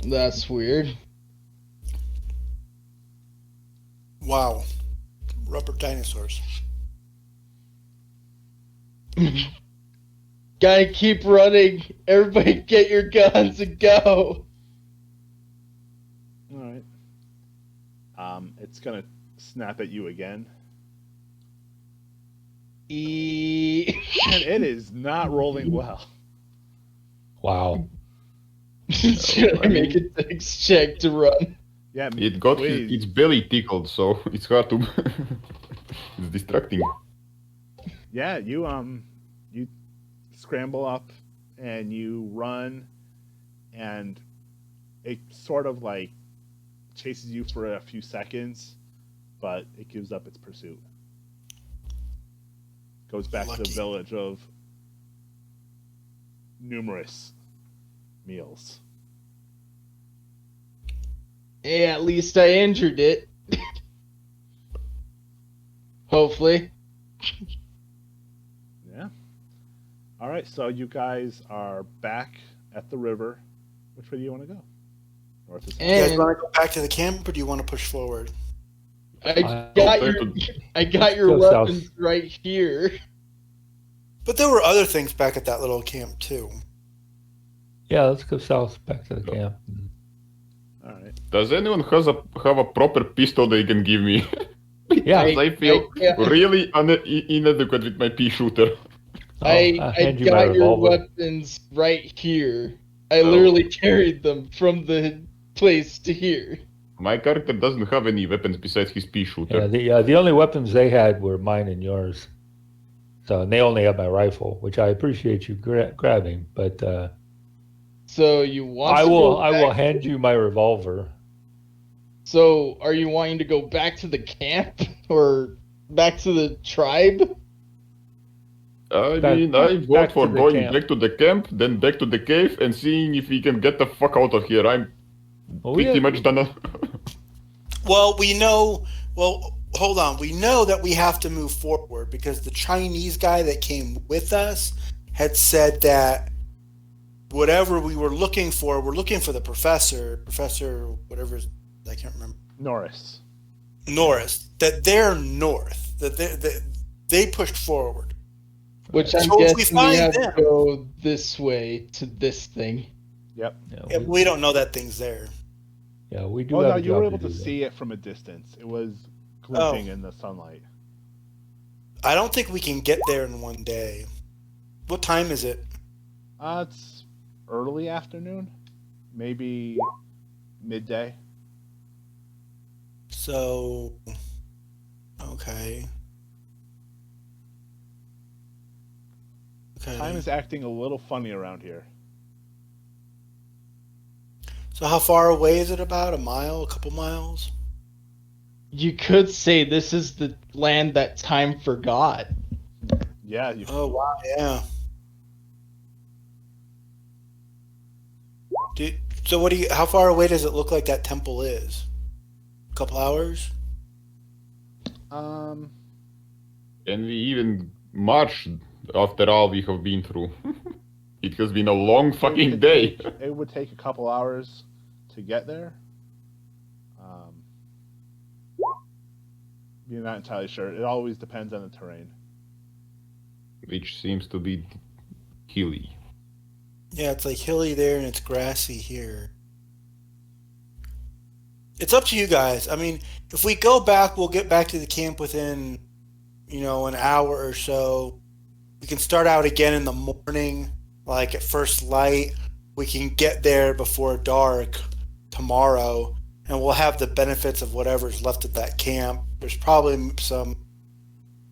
That's weird. Wow. Rubber dinosaurs. Gotta keep running. Everybody get your guns and go. All right. It's gonna snap at you again, and it is not rolling well. Wow. Should I make a dex check to run? Yeah, It got please. its belly tickled, so it's hard to. It's distracting. Yeah, you scramble up and you run, and it sort of like chases you for a few seconds, but it gives up its pursuit. Goes back to the Lucky. village of numerous meals. Hey, at least I injured it. Hopefully. Yeah. All right, so you guys are back at the river. Which way do you want to go? North or south? You guys And want to go back to the camp or do you want to push forward? I got your Go south. weapons right here. But there were other things back at that little camp too. Yeah, let's go south back to the camp. All right. Does anyone have a proper pistol they can give me? Yeah, Because I feel yeah. really inadequate with my pea shooter. I'll I hand you my got your revolver. weapons right here. I Oh. literally carried them from the place to here. My character doesn't have any weapons besides his pea shooter. Yeah, the only weapons they had were mine and yours. So and they only have my rifle, which I appreciate you grabbing. But So you want I to will go back- hand you my revolver. So are you wanting to go back to the camp or back to the tribe? I Back- mean, I vote back for to the going camp. back to the camp, then back to the cave, and seeing if we can get the fuck out of here. I'm Well, pretty much done. Well, we know. Well, hold on. We know that we have to move forward because the Chinese guy that came with us had said that whatever we were looking for, we're looking for the professor, whatever. I can't remember. Norris. Norris. That they're north. That they pushed forward. Which I'm So if we guessing we find have them- to go this way to this thing. Yep. Yeah, we don't know that thing's there. Yeah, we do. Oh have no, a you were job able to do, though. see it from a distance. It was glinting Oh. in the sunlight. I don't think we can get there in one day. What time is it? It's early afternoon, maybe midday. So, okay. Okay. Time is acting a little funny around here. So how far away is it? About a mile, a couple miles? You could say this is the land that time forgot. Yeah, you, Oh wow, yeah. So what do you? How far away does it look like that temple is? A couple hours? um, Can we even march after all we have been through? It has been a long fucking day. It would take a couple hours to get there. You're not entirely sure. It always depends on the terrain. Which seems to be hilly. Yeah, it's like hilly there and it's grassy here. It's up to you guys. I mean, if we go back, we'll get back to the camp within, an hour or so. We can start out again in the morning, like at first light. We can get there before dark tomorrow, and we'll have the benefits of whatever's left at that camp. There's probably some,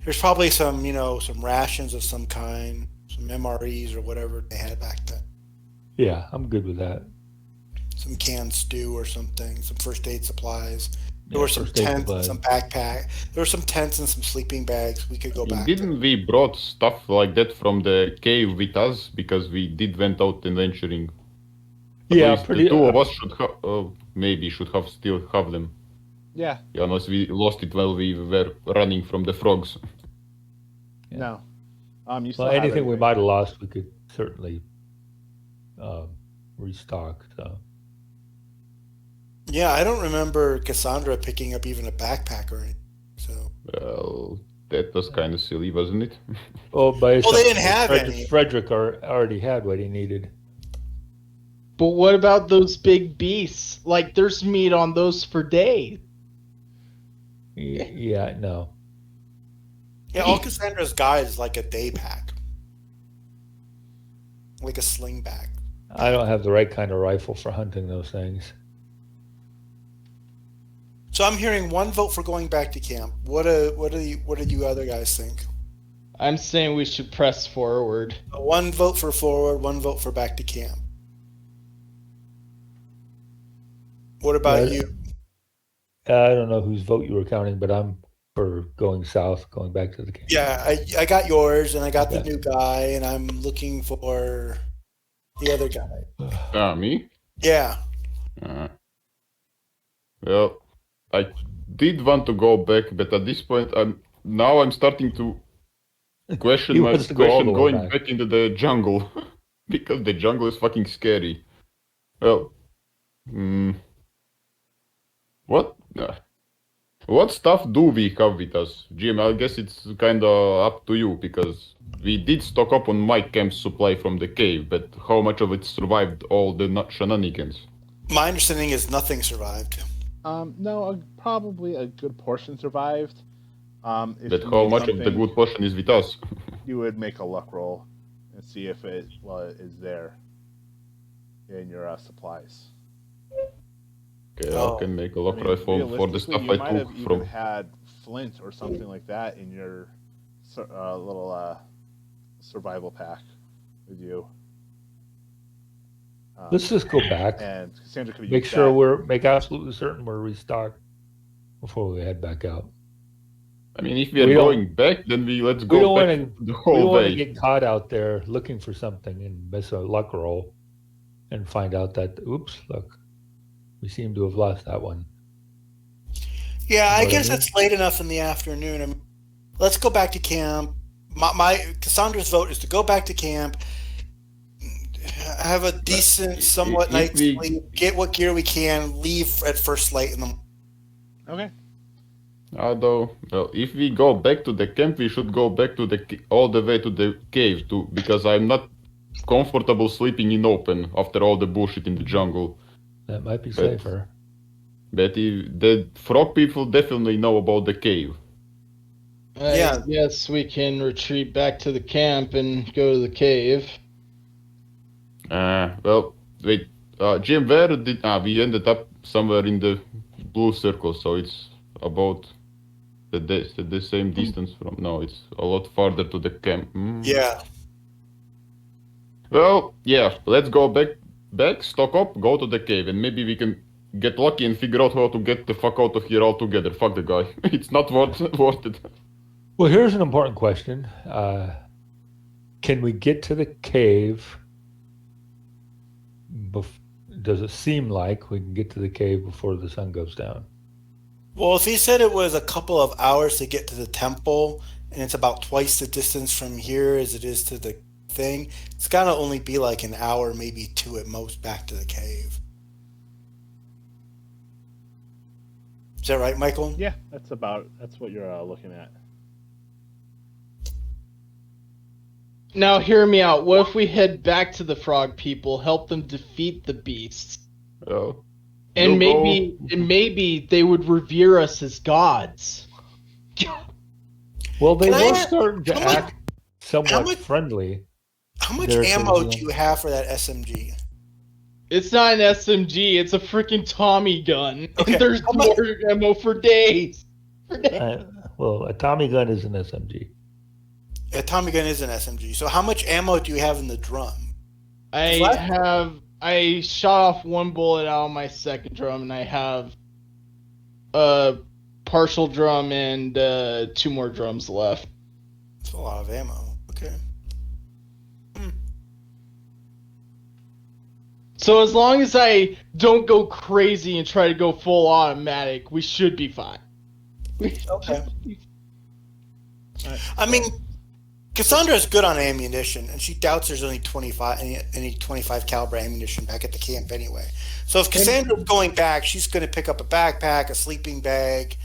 some rations of some kind, some MREs or whatever they had back then. Yeah, I'm good with that. Some canned stew or something, some first aid supplies. There Yeah, were some first aid tents and supplies. some backpack. There were some tents and some sleeping bags. We could go back. Didn't we brought stuff like that from the cave with us because we did went out adventuring? At Yeah, least pretty. the two of us should have still have them. Yeah, Yeah, unless we lost it while we were running from the frogs. Yeah. no. You still Well, have anything we everything. might have lost, we could certainly restock. So Yeah, I don't remember Cassandra picking up even a backpack or anything. So Well, that was kind of silly, wasn't it? By Well, they didn't have any. Frederick already had what he needed. But what about those big beasts? Like, there's meat on those for days. Yeah, no. yeah, all Cassandra's got is like a day pack, like a sling bag. I don't have the right kind of rifle for hunting those things. So I'm hearing one vote for going back to camp. What do you other guys think? I'm saying we should press forward. One vote for forward, one vote for back to camp. What about Yeah. you? I don't know whose vote you were counting, but I'm for going south, going back to the camp. Yeah, I got yours, and I got the Okay. new guy, and I'm looking for the other guy. Me? Yeah. Well, I did want to go back, but at this point, I'm starting to question He my wants to go all the way going back. back into the jungle because the jungle is fucking scary. Well, what stuff do we have with us, Jim? I guess it's kind of up to you because we did stock up on my camp's supply from the cave, but how much of it survived all the shenanigans? My understanding is nothing survived. No, probably a good portion survived. If But you how need much of the something, good portion is with us? You would make a luck roll and see if it is there in your supplies. Okay, Oh. I can make a luck I mean, rifle for the realistically, stuff you I might have took even from. had flint or something like that in your little survival pack with you. Let's just go back. And Cassandra could Make use sure that. make absolutely certain we're restocked before we head back out. I mean, if we are We don't- going back, then let's We go don't back want to. the We whole don't want to way. get caught out there looking for something and miss a luck roll, and find out that oops, look, we seem to have lost that one. Yeah, Know I what I guess mean? it's late enough in the afternoon. I mean, let's go back to camp. My Cassandra's vote is to go back to camp, have a decent, somewhat if night's we- sleep, get what gear we can, leave at first light in the morning. Okay. Although, well, if we go back to the camp, we should go back to all the way to the cave too, because I'm not comfortable sleeping in open after all the bullshit in the jungle. That might be But- safer. But the frog people definitely know about the cave. Yeah. Yes, we can retreat back to the camp and go to the cave. Well, wait, Jim, where did we ended up somewhere in the blue circle? So it's about the same distance from. No, it's a lot farther to the camp. Yeah. Well, yeah, let's go back, stock up, go to the cave, and maybe we can get lucky and figure out how to get the fuck out of here altogether. Fuck the guy. It's not worth it. Well, here's an important question: can we get to the cave? Does it seem like we can get to the cave before the sun goes down? Well, if he said it was a couple of hours to get to the temple, and it's about twice the distance from here as it is to the thing, it's got to only be like an hour, maybe two at most, back to the cave. Is that right, Michael? Yeah, that's what you're looking at. Now, hear me out. What if we head back to the frog people, help them defeat the beasts, Well, and we'll maybe they would revere us as gods? Well, they Can I were ask- starting to how much- act somewhat much- friendly. How much There's ammo the- do you have for that SMG? It's not an SMG. It's a freaking Tommy gun. Okay, And there's how much- more ammo for days. For days. Well, a Tommy gun is an SMG. A Tommy gun is an SMG. So how much ammo do you have in the drum? What? I shot off one bullet out of my second drum, and I have a partial drum and 2 more drums left. That's a lot of ammo. Okay. So as long as I don't go crazy and try to go full automatic, we should be fine. Okay. I mean, Cassandra's good on ammunition, and she doubts there's only 25 any 25 caliber ammunition back at the camp anyway. So if Cassandra's going back, she's going to pick up a backpack, a sleeping bag,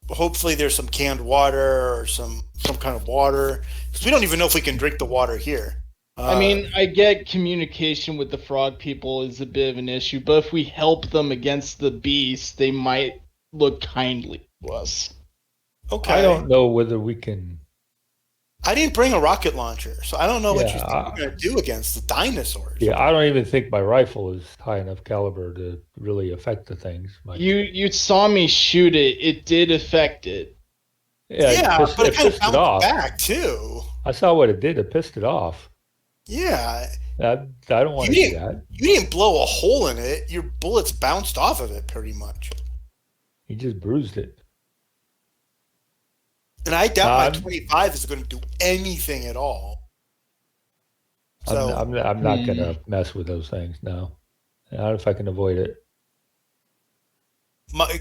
hopefully there's some canned water or some kind of water, because we don't even know if we can drink the water here. I mean, I get communication with the frog people is a bit of an issue, but if we help them against the beast, they might look kindly to us. okay. I don't know whether we can. I didn't bring a rocket launcher, so I don't know what Yeah, you think we're going to do against the dinosaurs. Yeah, I don't even think my rifle is high enough caliber to really affect the things. much. You saw me shoot it. It did affect it. Yeah, it but it kind of pissed it bounced off. back too. I saw what it did. It pissed it off. Yeah, I don't want to You do that. you didn't blow a hole in it. Your bullets bounced off of it pretty much. He just bruised it. And I doubt my I'm- 25 is going to do anything at all. So I'm not going to mess with those things now. Not if I can avoid it.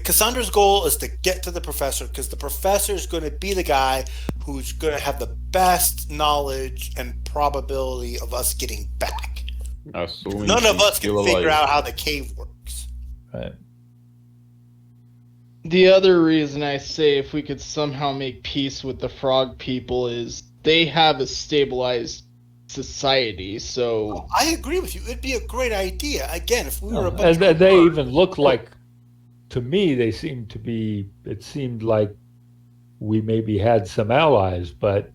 Cassandra's goal is to get to the professor, because the professor is going to be the guy who's going to have the best knowledge and probability of us getting back. assuming None of she's us can still figure alive. out how the cave works. Right. The other reason I say if we could somehow make peace with the frog people is they have a stabilized society, so I agree with you. It'd be a great idea. Again, if we were a bunch And of they nerds- even look like, to me, they seemed to be, it seemed like we maybe had some allies, but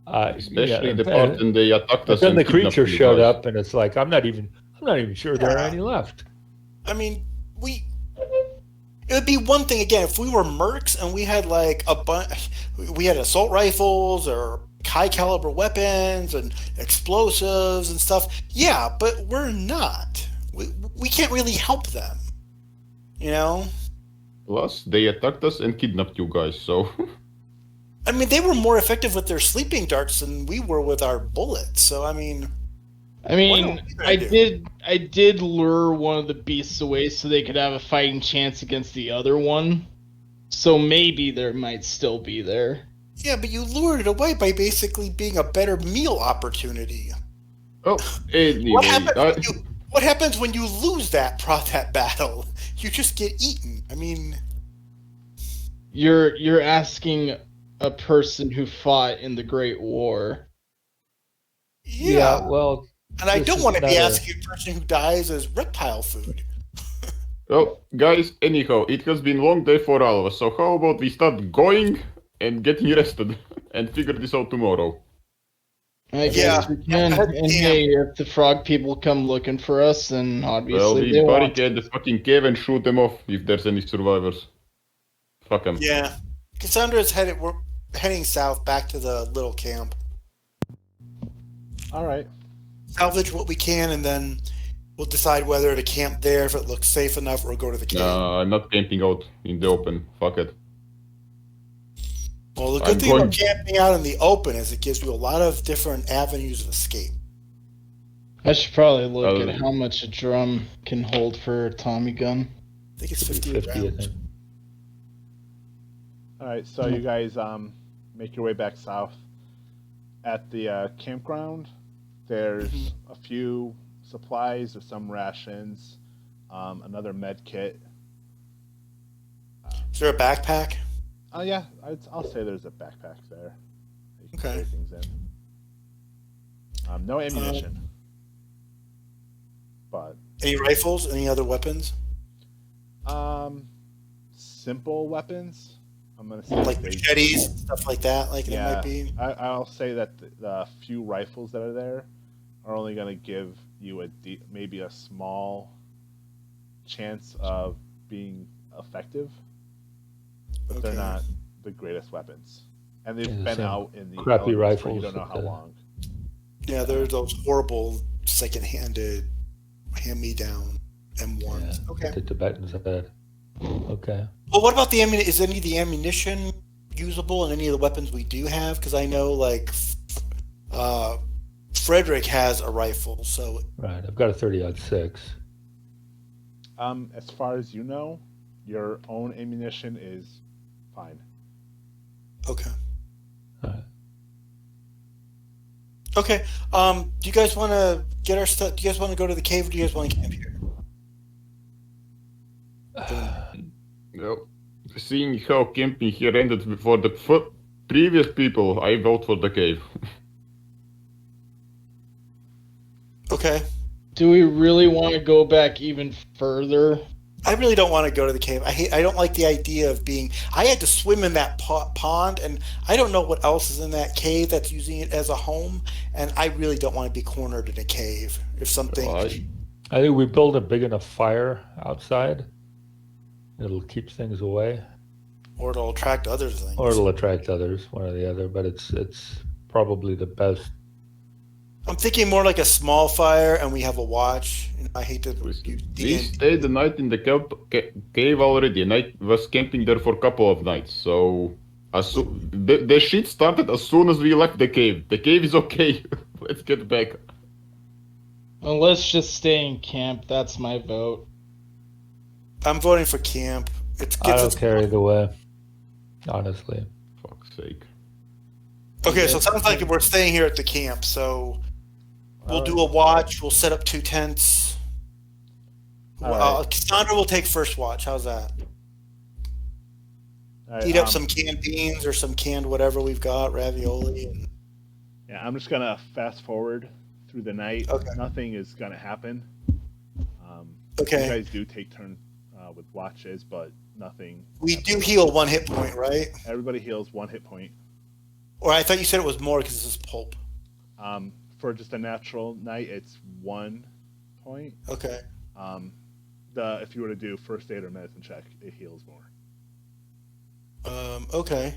Especially yeah, the part when they attacked but us. then and the kidnapped creature you showed guys. up, and it's like I'm not even sure there are Yeah. any left. I mean, it would be one thing again if we were mercs and we had like we had assault rifles or high caliber weapons and explosives and stuff. Yeah, but we're not. We can't really help them. You know? Plus, they attacked us and kidnapped you guys, so... I mean, they were more effective with their sleeping darts than we were with our bullets. So, I mean, I mean, What are we gonna do? I did lure one of the beasts away so they could have a fighting chance against the other one. So maybe there might still be there. yeah, but you lured it away by basically being a better meal opportunity. Oh, anyway... What happens when you lose that battle? You just get eaten. I mean, You're asking a person who fought in the Great War. yeah. Well, And I this don't is want to be not a- asking a person who dies as reptile food. Well, guys, anyhow, it has been a long day for all of us, so how about we start going and getting rested and figure this out tomorrow? I guess Yeah. we can. Yeah. And hey, if the frog people come looking for us, then Well, obviously we they want. barricade the fucking cave and shoot them off if there's any survivors. Fuck them. Yeah. We're heading south back to the little camp. All right. Salvage what we can, and then we'll decide whether to camp there if it looks safe enough, or go to the cave. I'm not camping out in the open. Fuck it. Well, the I'm good thing about camping out in the open is it gives you a lot of different avenues of escape. I should probably look Oh. at how much a drum can hold for a Tommy gun. I think it's 50, 50, I rounds. think. All right. So you guys make your way back south. At the campground, there's a few supplies. There's some rations, another med kit. Is there a backpack? Oh yeah, I'll say there's a backpack there. You can Okay. carry things in. No ammunition, but Any rifles? Any other weapons? simple weapons. I'm gonna say Like machetes, stuff like that? Like Yeah, it might be? I'll say that the few rifles that are there are only gonna give you maybe a small chance of being effective, but they're Okay. not the greatest weapons, and they've Yeah, been some out in the crappy elements for rifles you don't know with how the- long. Yeah, there's those horrible second-handed, hand-me-down M1s. Yeah, Okay. the Tibetans had. Okay. Well, what about the ammunition? Is any of the ammunition usable in any of the weapons we do have? Because I know, like, Frederick has a rifle, so Right. I've got a 30-06. As far as you know, your own ammunition is fine. okay. Alright. Okay. Do you guys want to get our stuff? Do you guys want to go to the cave, or do you guys want to camp here? Well, seeing how camping here ended for the previous people, I vote for the cave. Okay. Do we really want to go back even further? I really don't want to go to the cave. I don't like the idea of being. I had to swim in that pond, and I don't know what else is in that cave that's using it as a home. And I really don't want to be cornered in a cave. If something. Well, I think we build a big enough fire outside. It'll keep things away, Or it'll attract other things. or it'll attract others, one or the other. But it's probably the best. I'm thinking more like a small fire, and we have a watch. And I hate to use we stayed the night in the cave already, and I was camping there for a couple of nights. So the shit started as soon as we left the cave. The cave is okay. Let's get back. Well, let's just stay in camp. That's my vote. I'm voting for camp. It I gets don't us. care either way, honestly. Fuck's sake. Okay, so it sounds like we're staying here at the camp. So we'll do a watch. We'll set up 2 tents. All right. Cassandra will take first watch. How's that? All right, Heat up some canned beans or some canned whatever we've got, ravioli. And... Yeah, I'm just gonna fast forward through the night. Okay. Nothing is gonna happen. Okay. You guys do take turns with watches, but nothing. We do heal 1 hit point, right? Everybody heals 1 hit point. Or I thought you said it was more because this is pulp. For just a natural night, it's 1 point. Okay. If you were to do first aid or medicine check, it heals more. Okay.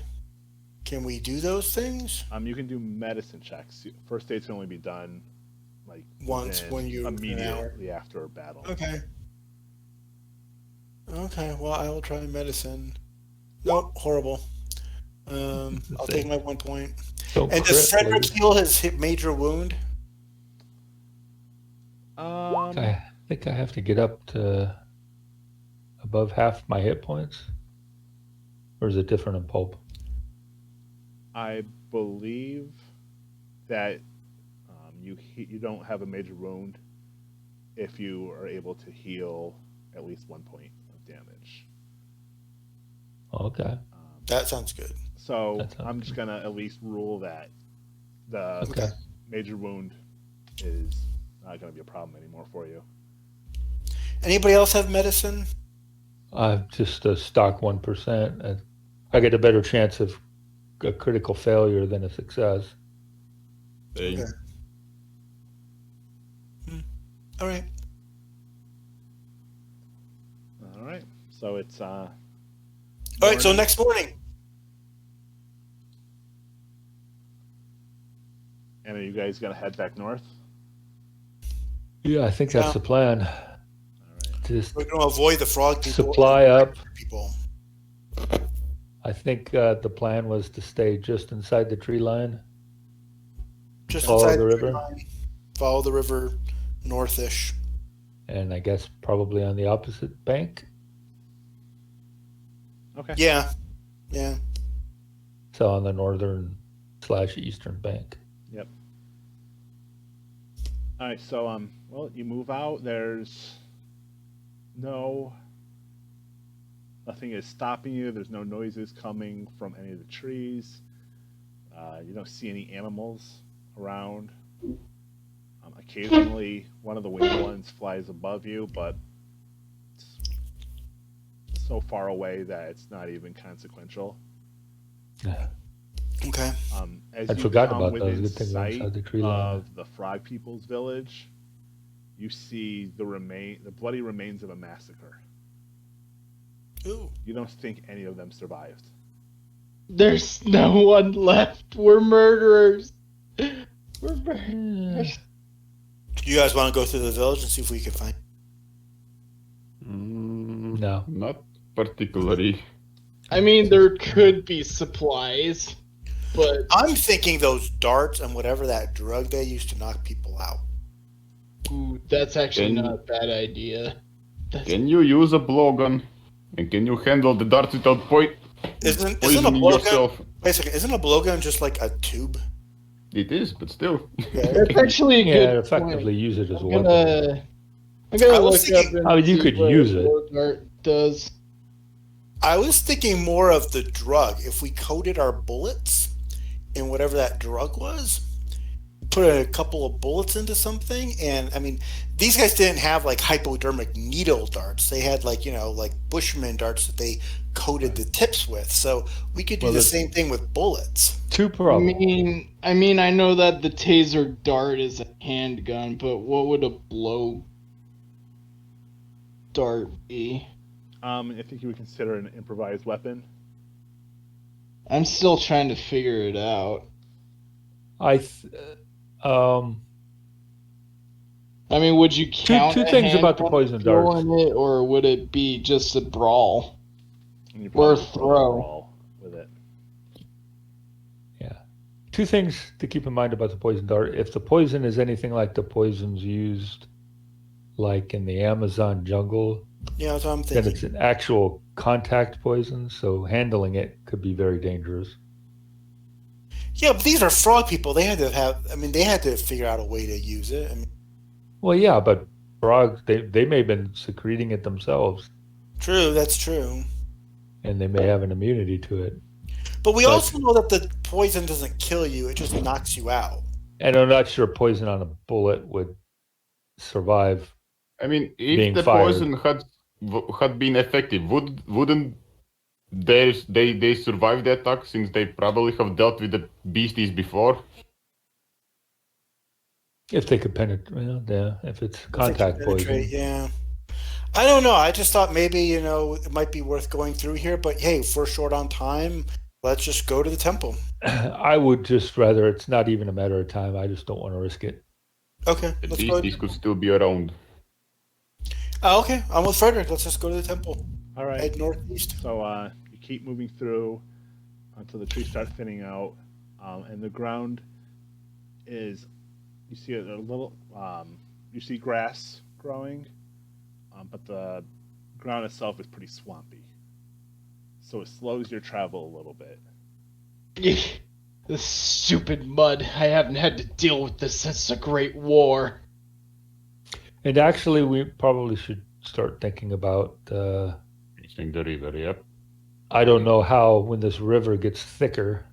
Can we do those things? You can do medicine checks. First aid can only be done like Once within- when you immediately after a battle. Okay. Okay, well, I will try medicine. Nope, horrible. I'll take my 1 point. Don't And crit, does Frederick please. heal his major wound? I think I have to get up to above half my hit points. Or is it different in pulp? I believe that you don't have a major wound if you are able to heal at least 1 point of damage. Okay. That sounds good. So That sounds I'm just good. gonna at least rule that the Okay. major wound is not gonna be a problem anymore for you. Anybody else have medicine? Just a stock 1%. I get a better chance of a critical failure than a success. Okay. All right. All right. So it's All right, so morning. next morning. And are you guys gonna head back north? Yeah, I think that's Yeah. the plan. All right. Just We're going to avoid the frog people. supply up. People. I think the plan was to stay just inside the tree line. Just Follow inside the tree river? line. Follow the river northish. And I guess probably on the opposite bank. Okay. Yeah. Yeah. So on the northern/eastern bank. Yep. All right. So well, you move out. There's nothing is stopping you. There's no noises coming from any of the trees. You don't see any animals around. Occasionally, one of the winged ones flies above you, but it's so far away that it's not even consequential. Okay. As I'd you forgotten come about those. within Good thing we're sight inside the tree line. of the Frog People's village, you see the bloody remains of a massacre. Ooh. You don't think any of them survived. There's no one left. We're murderers. We're murderers. Do you guys want to go through the village and see if we can find? No. Not particularly. I mean, there could be supplies, but I'm thinking those darts and whatever that drug they used to knock people out. ooh, that's actually Can- not a bad idea. Can you use a blowgun? And can you handle the darts without Isn't a poisoning blowgun? yourself? Wait a second. Isn't a blowgun just like a tube? It is, but still. That's actually a Yeah, good effectively point. use it as a I'm weapon. gonna I look was up thinking- and I mean, you see could what use a it. blow dart does. I was thinking more of the drug. If we coated our bullets in whatever that drug was, put a couple of bullets into something, and I mean, these guys didn't have like hypodermic needle darts. They had like like Bushman darts that they coated the tips with. So we could do Well, the that's- same thing with bullets. Two problems. I mean, I know that the taser dart is a handgun, but what would a blow dart be? I think you would consider an improvised weapon. I'm still trying to figure it out. I mean, would you count two a things about the handgun poison throwing darts. it, or would it be just a brawl? And you Or probably throw. brawl with it. Yeah. Two things to keep in mind about the poison dart. If the poison is anything like the poisons used like in the Amazon jungle, Yeah, that's what I'm then thinking. it's an actual contact poison, so handling it could be very dangerous. Yeah, but these are frog people. They had to have. I mean, they had to figure out a way to use it. I mean, Well, yeah, but frogs, they may have been secreting it themselves, true. That's true. and they may have an immunity to it. But we But- also know that the poison doesn't kill you; it just knocks you out. And I'm not sure poison on a bullet would survive. I mean, if Being the fired. poison had been effective, wouldn't they survive the attack since they probably have dealt with the beasties before? If they could penetrate, well, yeah, if it's contact poison. Yeah. I don't know. I just thought maybe it might be worth going through here. But hey, if we're short on time, let's just go to the temple. I would just rather, it's not even a matter of time. I just don't want to risk it. Okay, The let's go. beasties could still be around. Okay, I'm with Frederick. Let's just go to the temple. All right. Head northeast. So you keep moving through until the trees start thinning out, and the ground is. You see a little. You see grass growing, but the ground itself is pretty swampy. So it slows your travel a little bit. This stupid mud. I haven't had to deal with this since the Great War. And actually, we probably should start thinking about. Reaching the river, yep. I don't know how, when this river gets thicker,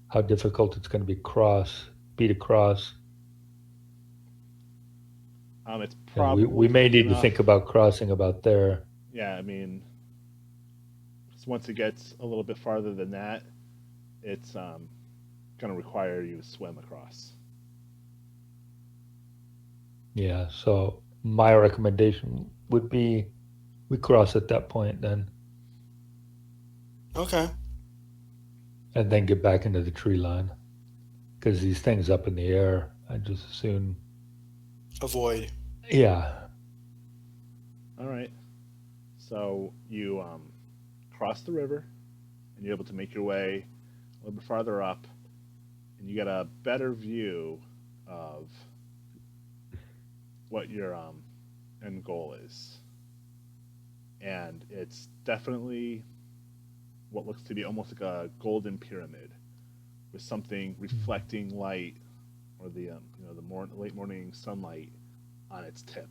how difficult it's going to be to cross. It's And probably we may need enough. to think about crossing about there. Yeah, I mean, once it gets a little bit farther than that, it's going to require you to swim across. Yeah, so my recommendation would be we cross at that point then, Okay. and then get back into the tree line. Because these things up in the air, I just assume. Avoid. Yeah. All right. So you cross the river, and you're able to make your way a little bit farther up, and you get a better view of what your end goal is. And it's definitely what looks to be almost like a golden pyramid with something reflecting light, or the late morning sunlight on its tip.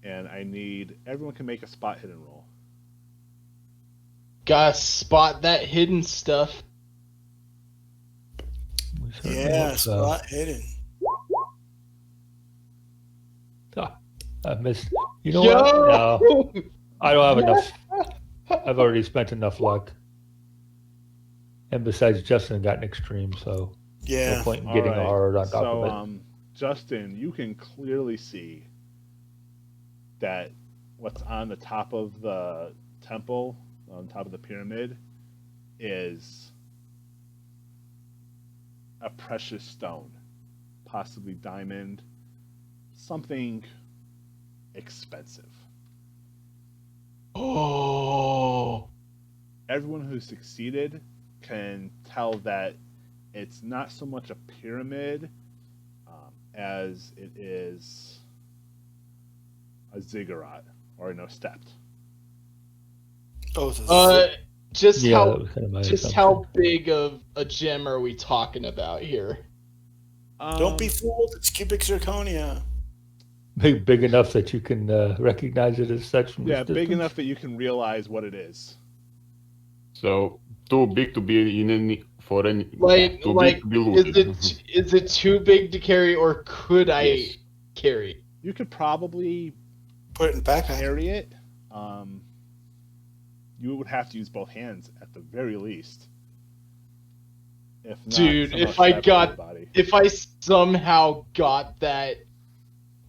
And I need everyone can make a spot hidden roll. Gotta spot that hidden stuff. We certainly Yeah, hope so. spot hidden. Ah, I missed. You know what? No, I don't have enough. I've already spent enough luck. And besides, Justin got an extreme, so Yeah. no point in getting All right. hard on top So, of it. Justin, you can clearly see that what's on the top of the temple, on top of the pyramid, is a precious stone, possibly diamond, something expensive. Oh. Everyone who succeeded can tell that it's not so much a pyramid as it is a ziggurat, or stepped. Oh, it's a Just Yeah, that how was kind of my just assumption. how big of a gem are we talking about here? Don't be fooled. It's cubic zirconia. Big enough that you can recognize it as such from Yeah, this big distance? enough that you can realize what it is. So too big to be in any for any Like, too like, big to be is looted. it too big to carry, or could I Yes. carry? You could probably Put it in the backpack. carry it. You would have to use both hands at the very least. If not, Dude, somehow if I strap it to your got- body. If I somehow got that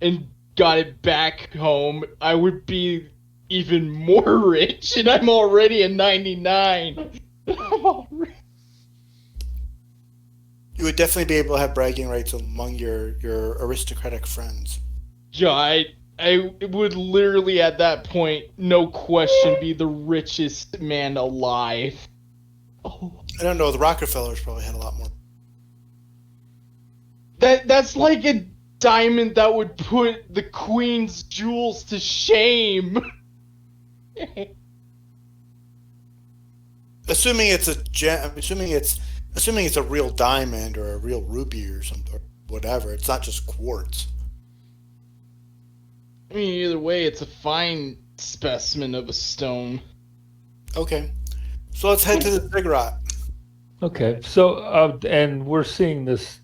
and got it back home, I would be even more rich, and I'm already a 99. I'm already... You would definitely be able to have bragging rights among your aristocratic friends. Yeah, I would literally at that point, no question, be the richest man alive. Oh, I don't know. The Rockefellers probably had a lot more. that's like a diamond that would put the queen's jewels to shame. Assuming it's a gem. Assuming it's a real diamond or a real ruby or something, or whatever. It's not just quartz. I mean, either way, it's a fine specimen of a stone. Okay. So let's head to the ziggurat. Okay, so and we're seeing this,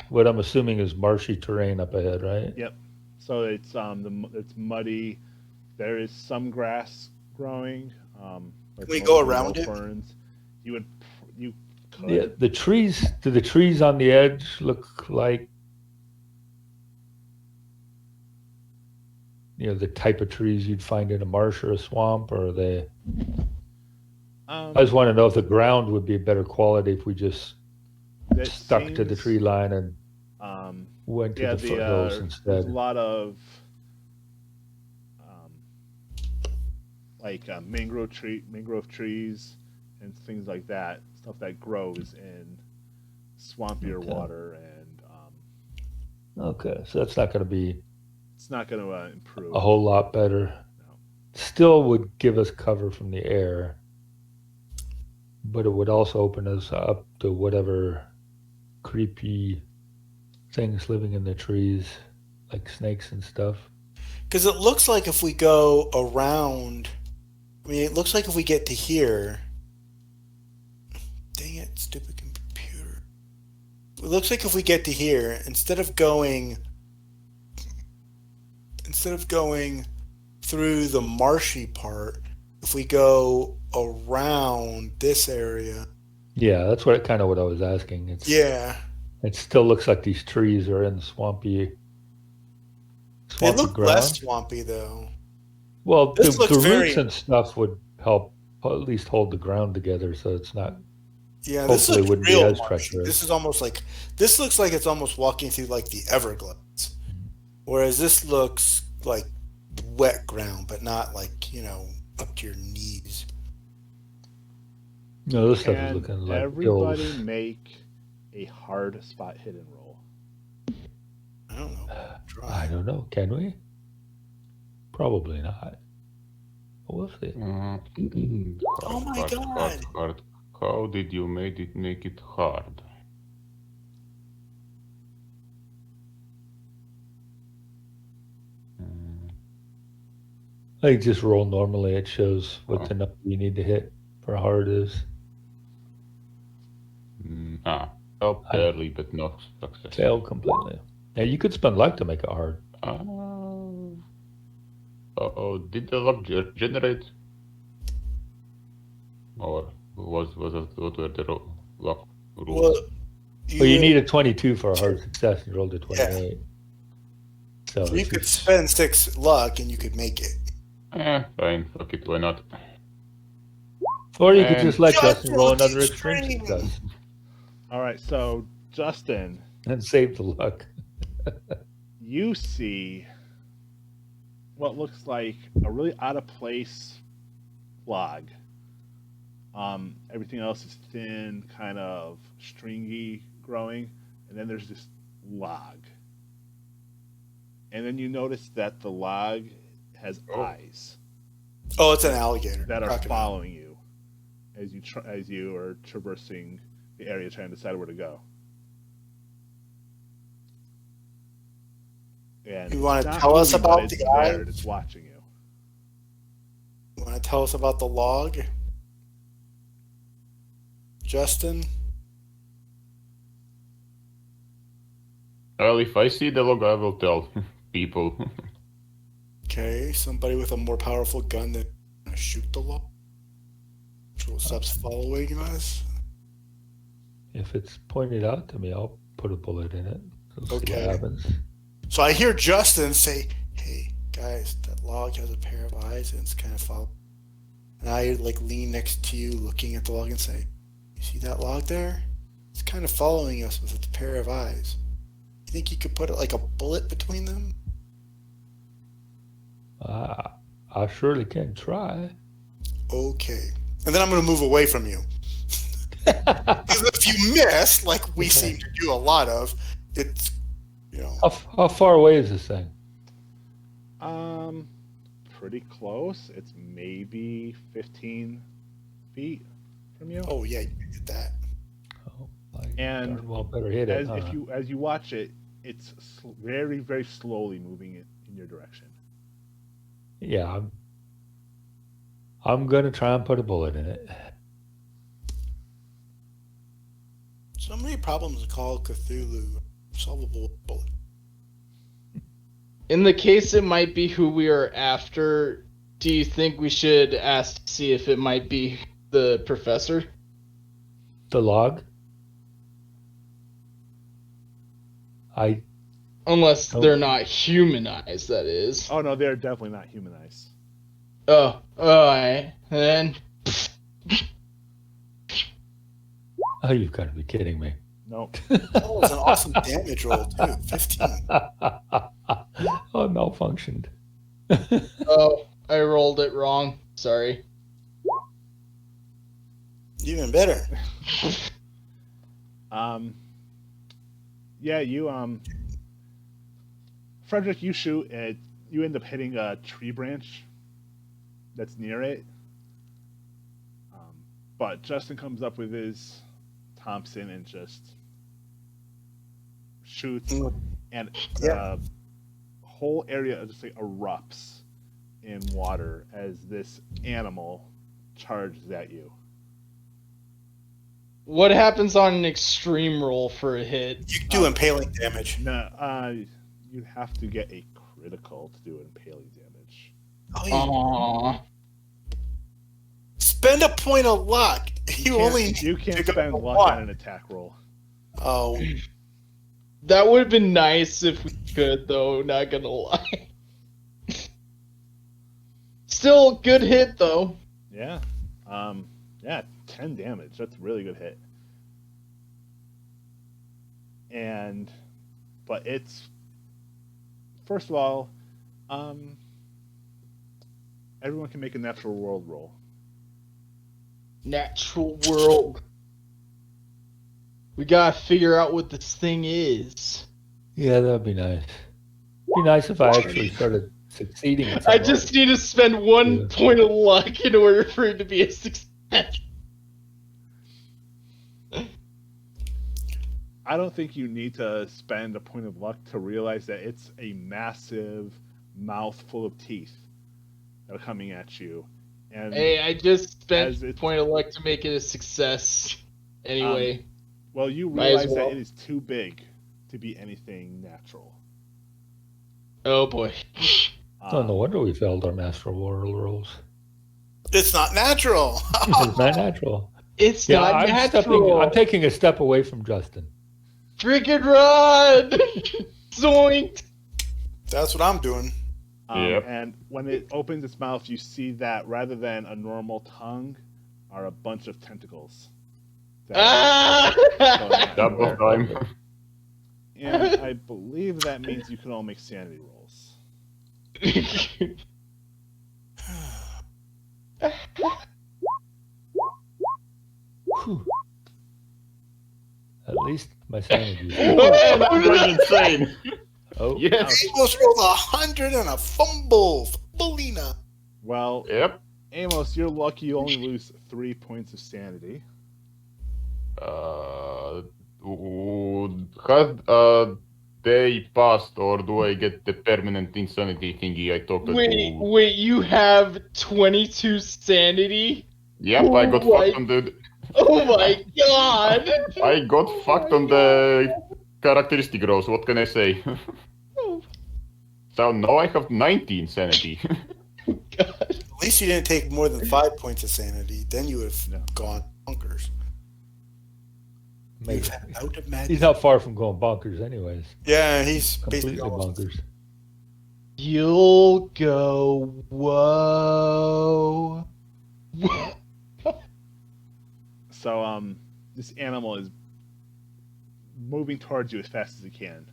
what I'm assuming is marshy terrain up ahead, right? Yep. So it's it's muddy. There is some grass growing. Like Can we go mostly around no it? Ferns. You could. Yeah, the trees. Do the trees on the edge look like, the type of trees you'd find in a marsh or a swamp, or are they? I just want to know if the ground would be better quality if we just That stuck to the seems, tree line and went to Yeah, the foothills there's a instead. lot of mangrove trees, and things like that. Stuff that grows in swampier Okay. water, and Okay, so that's not going to be it's not going to improve. a whole lot better. No. Still would give us cover from the air, but it would also open us up to whatever creepy things living in the trees, like snakes and stuff. Because it looks like if we go around, I mean, it looks like if we get to here. Dang it, stupid computer. It looks like if we get to here, instead of going through the marshy part, if we go around this area. Yeah, that's what I was asking. Yeah. It still looks like these trees are in swampy They look ground. less swampy though. Well, This the looks very- roots and stuff would help at least hold the ground together, so it's not. Yeah, this Hopefully looks wouldn't be real as marshy. treacherous. This is almost like, this looks like it's almost walking through like the Everglades. Whereas this looks like wet ground, but not like, up to your knees. No, this stuff is Can looking like everybody hills. make a hard spot hidden roll? I don't know. I Try. don't know. Can we? Probably not. But we'll see. Oh my God. Hard. How did you make it hard? I just roll normally. It shows what the number you need to hit for hard is. Barely, but no success. Failed completely. Now you could spend luck to make it hard. Did the luck generate? Or what were the luck rules? Well, Well, you need a 22 for a hard success. You rolled a 28. So you it's could just- spend 6 luck and you could make it. Fine, fuck it, why not? Or you could And- just let Just Justin roll roll another the extreme extreme. success All right, so Justin, and save the luck. you see what looks like a really out of place log. Everything else is thin, kind of stringy growing, and then there's this log. And then you notice that the log has eyes Oh, it's an alligator. that are Crocodile. following you as you are traversing the area trying to decide where to go. And You wanna it's not tell us moving, but about it's the eye? there and it's watching you. You want to tell us about the log? Justin? Well, if I see the log, I will tell people. Okay, somebody with a more powerful gun than shoot the log? Which stops following us? If it's pointed out to me, I'll put a bullet in it. We'll see Okay. what happens. So I hear Justin say, "Hey guys, that log has a pair of eyes and it's kind of following." And I lean next to you, looking at the log, and say, "You see that log there? It's kind of following us with its pair of eyes. You think you could put a bullet between them?" I surely can try. Okay. And then I'm going to move away from you. Because if you miss, like we seem to do a lot of, it's, How far away is this thing? Pretty close. It's maybe 15 feet from you. Oh yeah, you did that. Oh, I And darn well better hit it. As you watch it, it's very, very slowly moving it in your direction. Yeah, I'm gonna try and put a bullet in it. So many problems call Cthulhu solvable with bullet. In the case it might be who we are after, do you think we should ask to see if it might be the professor? The log. Unless Oh. they're not humanized, that is. Oh no, they're definitely not humanized. Oh, alright. Then Oh, you've got to be kidding me. Nope. That was an awesome damage roll, too. 15. Oh, it malfunctioned. Oh, I rolled it wrong. Sorry. Even better. Yeah, you Frederick, you shoot it. You end up hitting a tree branch that's near it. But Justin comes up with his Thompson and just shoots, and the whole area just like erupts in water as this animal charges at you. What happens on an extreme roll for a hit? You do impaling damage. No, you have to get a critical to do impaling damage. Oh, Aww. spend a point of luck. You can't spend luck on an attack roll. Oh, That would have been nice if we could, though, not gonna lie. Still, good hit, though. Yeah. Yeah, 10 damage. That's a really good hit. But it's, first of all, everyone can make a natural world roll. Natural world. We gotta figure out what this thing is. Yeah, that'd be nice. It'd be nice if I actually started succeeding. in some I way. just need to spend one point of luck in order for it to be a success. I don't think you need to spend a point of luck to realize that it's a massive mouth full of teeth that are coming at you. And Hey, I just spent As a it's- point of luck to make it a success. Anyway, well, you Might as realize well. that it is too big to be anything natural. oh boy. Oh, no wonder we failed our Master World rolls. it's not natural. It's not natural. It's Yeah, not natural. I'm taking a step away from Justin. Freaking run! Zoink! That's what I'm doing. Yep. And when it opens its mouth, you see that rather than a normal tongue, are a bunch of tentacles. Ah! Double time. And I believe that means you can all make sanity rolls. Whew. At least my sanity. I'm going insane. Oh, Yes. Amos rolled 100 and a fumble. Fumbleina. Well, Yep. Amos, you're lucky you only lose 3 points of sanity. Has a day passed, or do I get the permanent insanity thingy I talked to? Wait, you have 22 sanity? Yep, I got What? fucked on the. Oh my god! I got fucked on the characteristic rolls. What can I say? So now I have 19 sanity. At least you didn't take more than 5 points of sanity. Then you would have gone bonkers. maybe. You've had out of madness. He's not far from going bonkers, anyways. Yeah, he's Completely basically almost. bonkers. You'll go, whoa. So, this animal is moving towards you as fast as it can.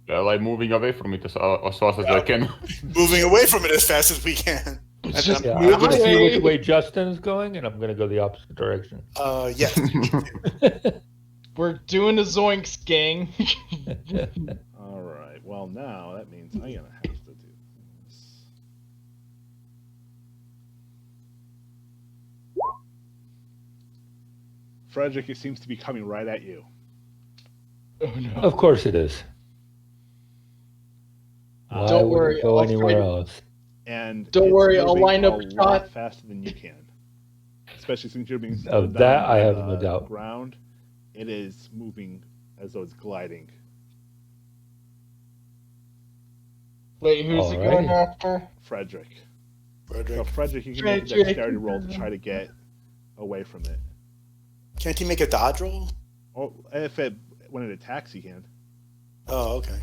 Well, I'm moving away from it as fast as I can. moving away from it as fast as we can. It's just Yeah, move I'm going to see away. which way Justin is going, and I'm going to go the opposite direction. Yes. We're doing a zoinks, gang. Alright, well now that means I'm gonna have to do this. Frederick, it seems to be coming right at you. Oh no. Of course it is. Why Don't would worry, it go I'll anywhere find- else? And Don't it's worry, I'll moving line up a a lot shot. faster than you can. Especially since you're being Of slowed that, down I by have the no doubt. ground. It is moving as though it's gliding. Wait, who's it Alrighty. going after? Frederick. So Frederick. Frederick, you can make a Frederick. dexterity roll to try to get away from it. Can't he make a dodge roll? Or when it attacks, he can. Oh, okay.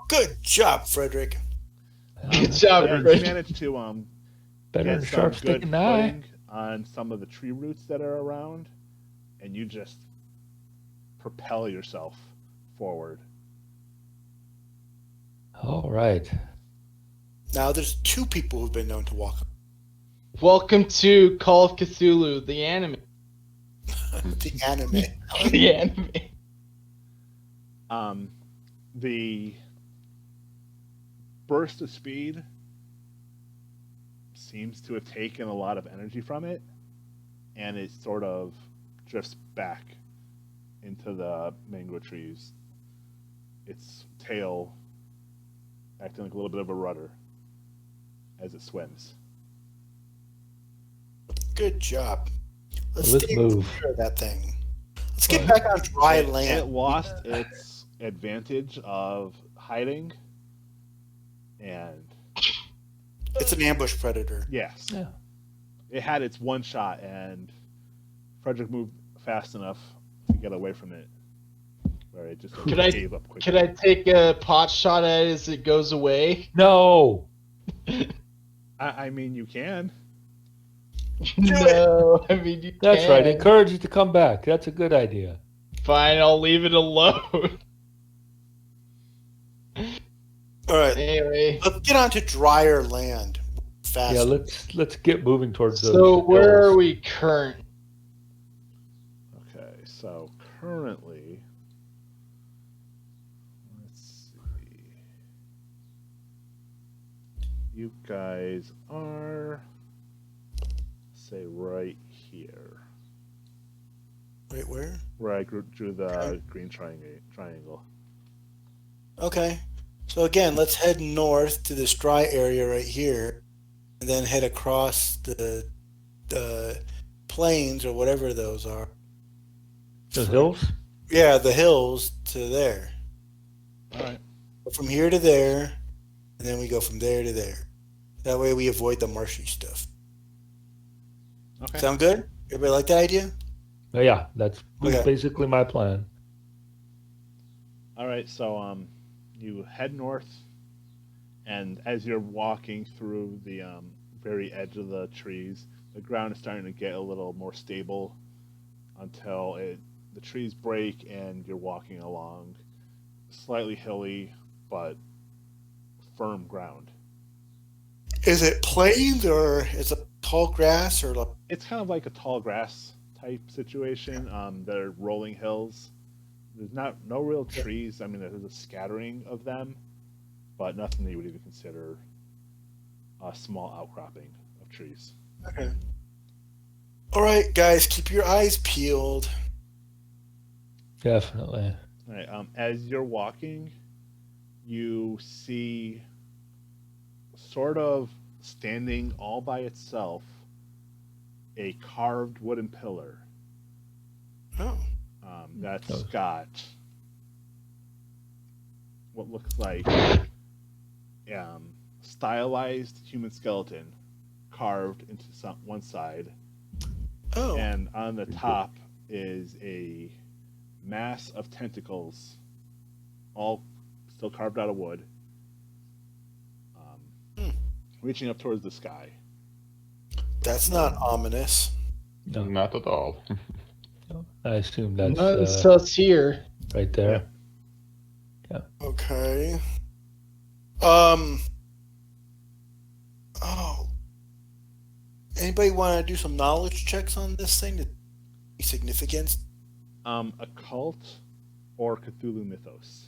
Good job, Frederick. Good job, Yeah, you Frederick. managed to Better get than some sharp good stick and eye. footing on some of the tree roots that are around, and you just propel yourself forward. All right. Now there's 2 people who've been known to walk. Welcome to Call of Cthulhu, the anime. The anime. The anime. The burst of speed seems to have taken a lot of energy from it, and it sort of drifts back into the mango trees. Its tail acting like a little bit of a rudder as it swims. Good job. Let's take move. care of that thing. Let's get back on dry land. It lost its advantage of hiding, and It's an ambush predator. yes, Yeah. it had its one shot, and Frederick moved fast enough to get away from it, where it just gave up quickly. Could I take a pot shot at it as it goes away? No. I mean, you can. No, I mean you That's can. right. Encourage it to come back. That's a good idea. Fine, I'll leave it alone. All right, Anyway, let's get on to drier land fast. Yeah, let's get moving towards those. so where hills. are we current? Okay, so currently, let's see. You guys are, say, right here, Wait, where? where I drew the green triangle. Okay. So again, let's head north to this dry area right here, and then head across the plains or whatever those are. The hills? Yeah, the hills to there. All right. From here to there, and then we go from there to there. That way we avoid the marshy stuff. Okay. Sound good? Everybody like that idea? Oh, yeah, that's Okay. basically my plan. All right. So you head north, and as you're walking through the very edge of the trees, the ground is starting to get a little more stable until the trees break and you're walking along slightly hilly but firm ground. Is it plains or is it tall grass or like? It's kind of like a tall grass type situation. They're rolling hills. There's no real trees. I mean, there's a scattering of them, but nothing that you would even consider a small outcropping of trees. Okay. All right, guys, keep your eyes peeled. Definitely. All right. As you're walking, you see sort of standing all by itself a carved wooden pillar. Oh. That's Oh. got what looks like stylized human skeleton carved into one side, Oh. and on the top is a mass of tentacles, all still carved out of wood, reaching up towards the sky. That's not ominous. No, Not at all. I assume that's Nothing sus here. right there. Okay. Oh. Anybody want to do some knowledge checks on this thing to be significance? Occult or Cthulhu Mythos.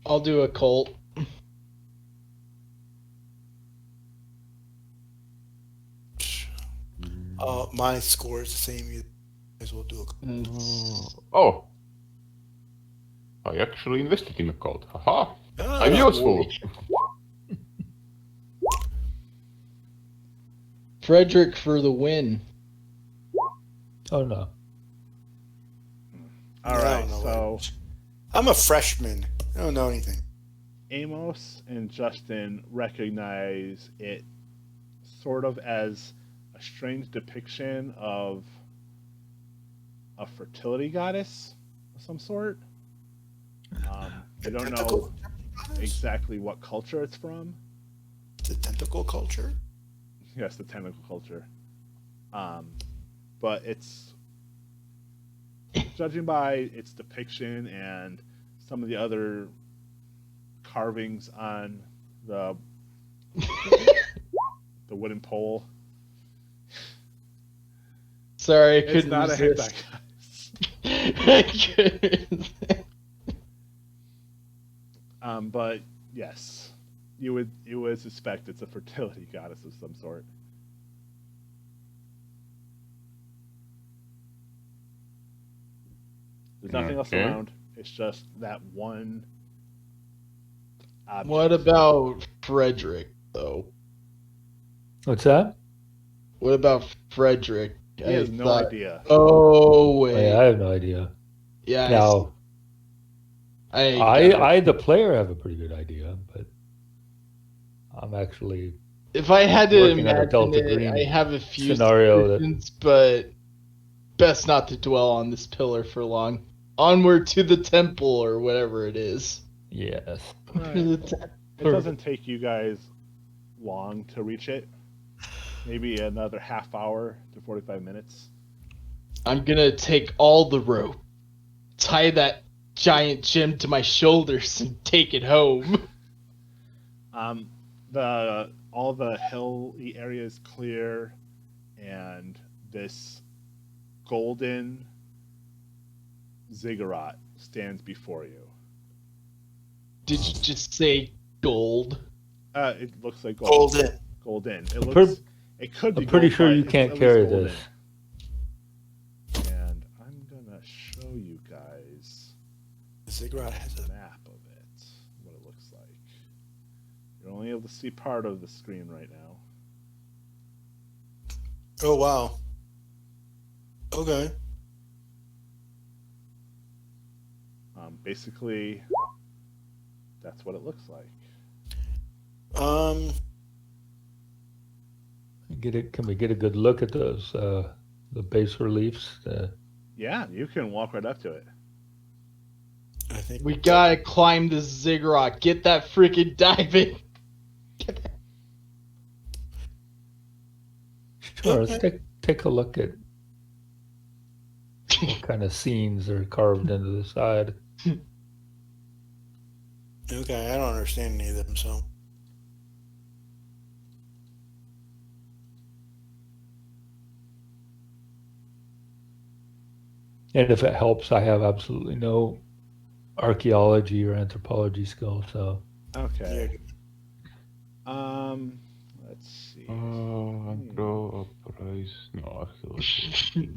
I'll do a cult. My score is the same. You guys will do it. Oh. I actually invested in a code. Haha. Ah, I'm useful. Frederick for the win. Oh no. All I right, don't know so what- I'm a freshman. I don't know anything. Amos and Justin recognize it sort of as a strange depiction of a fertility goddess of some sort. They don't know Tentacle? exactly what culture it's from. The tentacle culture? Yes, the tentacle culture. But it's judging by its depiction and some of the other carvings on the wooden pole, Sorry, I it's couldn't not resist. a hentai goddess. I couldn't. But yes, you would suspect it's a fertility goddess of some sort. There's nothing else Okay. around. It's just that one object. What about Frederick, though? What's that? What about Frederick? He has no idea. Oh, Oh, wait. yeah, I have no idea. Yeah, Now, I I, the player, have a pretty good idea, but I'm actually if I had to working on a imagine Delta it, Green I have a few scenario that- suggestions, but best not to dwell on this pillar for long. Onward to the temple, or whatever it is. yes. Right. It doesn't take you guys long to reach it. Maybe another half hour to 45 minutes. I'm gonna take all the rope, tie that giant gem to my shoulders, and take it home. All the hilly area is clear, and this golden ziggurat stands before you. Did you just say gold? It looks like gold. Golden. It looks. It could be. I'm pretty gold, sure but you it's can't at least carry golden. this. And I'm gonna show you guys The ziggurat has a a. map of it, what it looks like. You're only able to see part of the screen right now. Oh wow. Okay. Basically, that's what it looks like. Can we get a good look at those the bas reliefs? Yeah, you can walk right up to it. I think We gotta climb this ziggurat. Get that freaking diving. Sure, let's take a look at what kind of scenes are carved into the side. Okay, I don't understand any of them, so. And if it helps, I have absolutely no archaeology or anthropology skills, so Okay. Let's see. Draw a price. No, archaeology.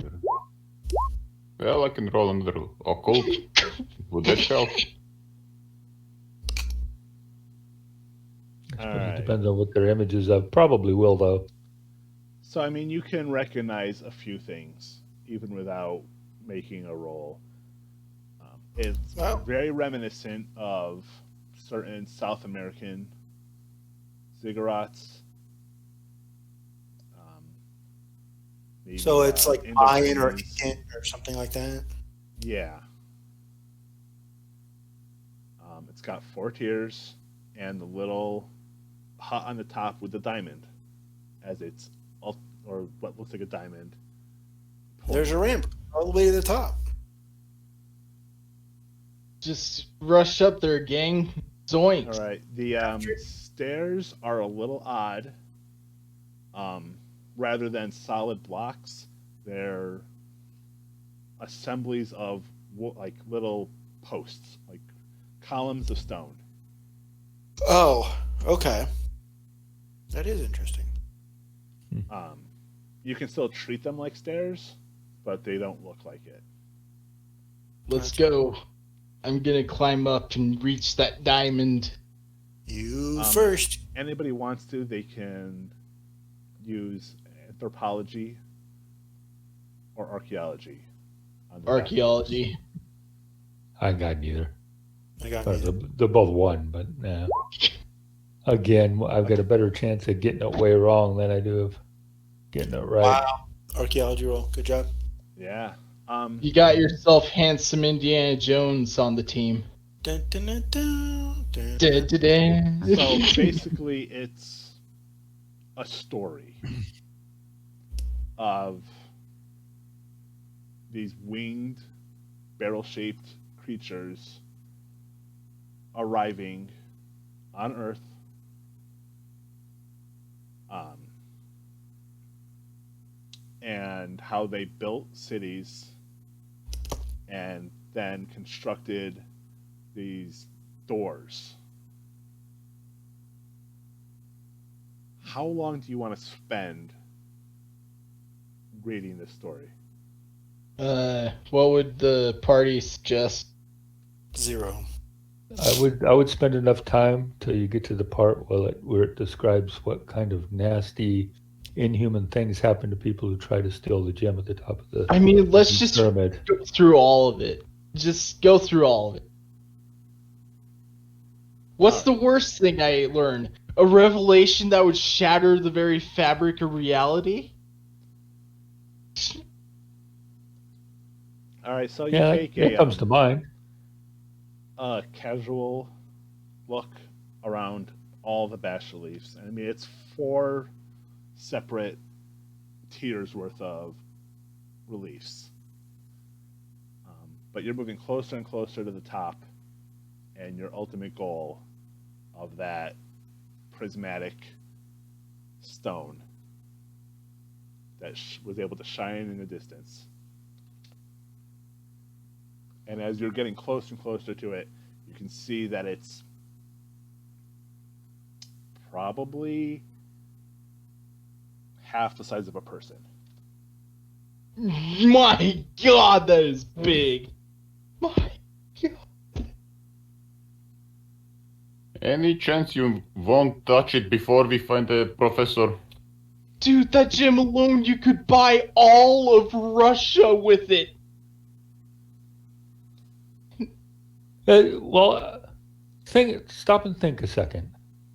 Well, I can roll another occult. Would that help? I suppose Alright. it depends on what their images of. Probably will, though. So, I mean, you can recognize a few things even without making a roll. It's Wow. very reminiscent of certain South American ziggurats. Maybe, So it's like Mayan or Indo-Greens. Incan or something like that. Yeah. It's got 4 tiers and the little hut on the top with the diamond as its or what looks like a diamond. There's a ramp all the way to the top. Just rush up there, gang. Zoink. All right. The stairs are a little odd. Rather than solid blocks, they're assemblies of like little posts, like columns of stone. Oh, okay. That is interesting. You can still treat them like stairs, but they don't look like it. Let's go. I'm gonna climb up and reach that diamond. You Um, first. Anybody wants to, they can use anthropology or archaeology. On the Archaeology. I got neither. I got They're, me. they're both one, but again, I've got a better chance of getting it way wrong than I do of getting it right. Wow. Archaeology roll. Good job. Yeah. You got yourself handsome Indiana Jones on the team. Dun, dun, dun, dun, dun, Da, dun. da, da. So basically, it's a story of these winged barrel-shaped creatures arriving on Earth. And how they built cities and then constructed these doors. How long do you want to spend reading this story? What would the party suggest? 0. I would spend enough time till you get to the part where it describes what kind of nasty, inhuman things happen to people who try to steal the gem at the top of the. I mean, let's just pyramid. go through all of it. Just go through all of it. What's the worst thing I learned? A revelation that would shatter the very fabric of reality? All right, so you Yeah, take it comes to mind. a casual look around all the bas-reliefs. I mean, it's 4 separate tiers worth of reliefs. But you're moving closer and closer to the top, and your ultimate goal of that prismatic stone that was able to shine in the distance. And as you're getting closer and closer to it, you can see that it's probably half the size of a person. My God, that is big. My God. Any chance you won't touch it before we find the professor? Dude, that gem alone, you could buy all of Russia with it. Stop and think a second.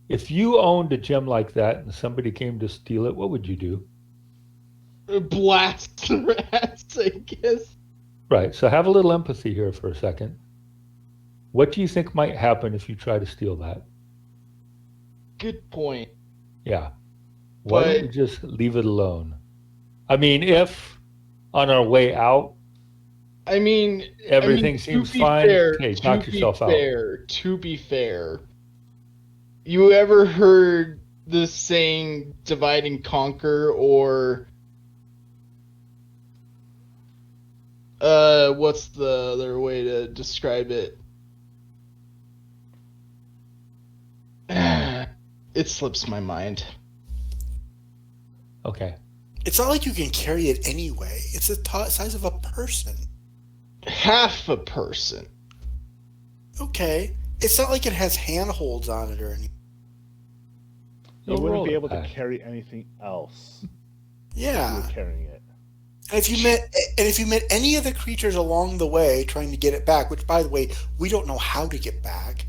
If you owned a gem like that and somebody came to steal it, what would you do? Blast their ass, I guess. Right, so have a little empathy here for a second. What do you think might happen if you try to steal that? Good point. Yeah. Why don't we just leave it alone? I mean, if on our way out, everything seems fine, okay, knock yourself out. To be fair, you ever heard the saying divide and conquer, or what's the other way to describe it? It slips my mind. Okay. It's not like you can carry it anyway. It's the size of a person. Half a person. Okay. It's not like it has handholds on it or anything. You wouldn't be able to carry anything else. Yeah. If you were carrying it. And if you met any of the creatures along the way trying to get it back, which by the way, we don't know how to get back.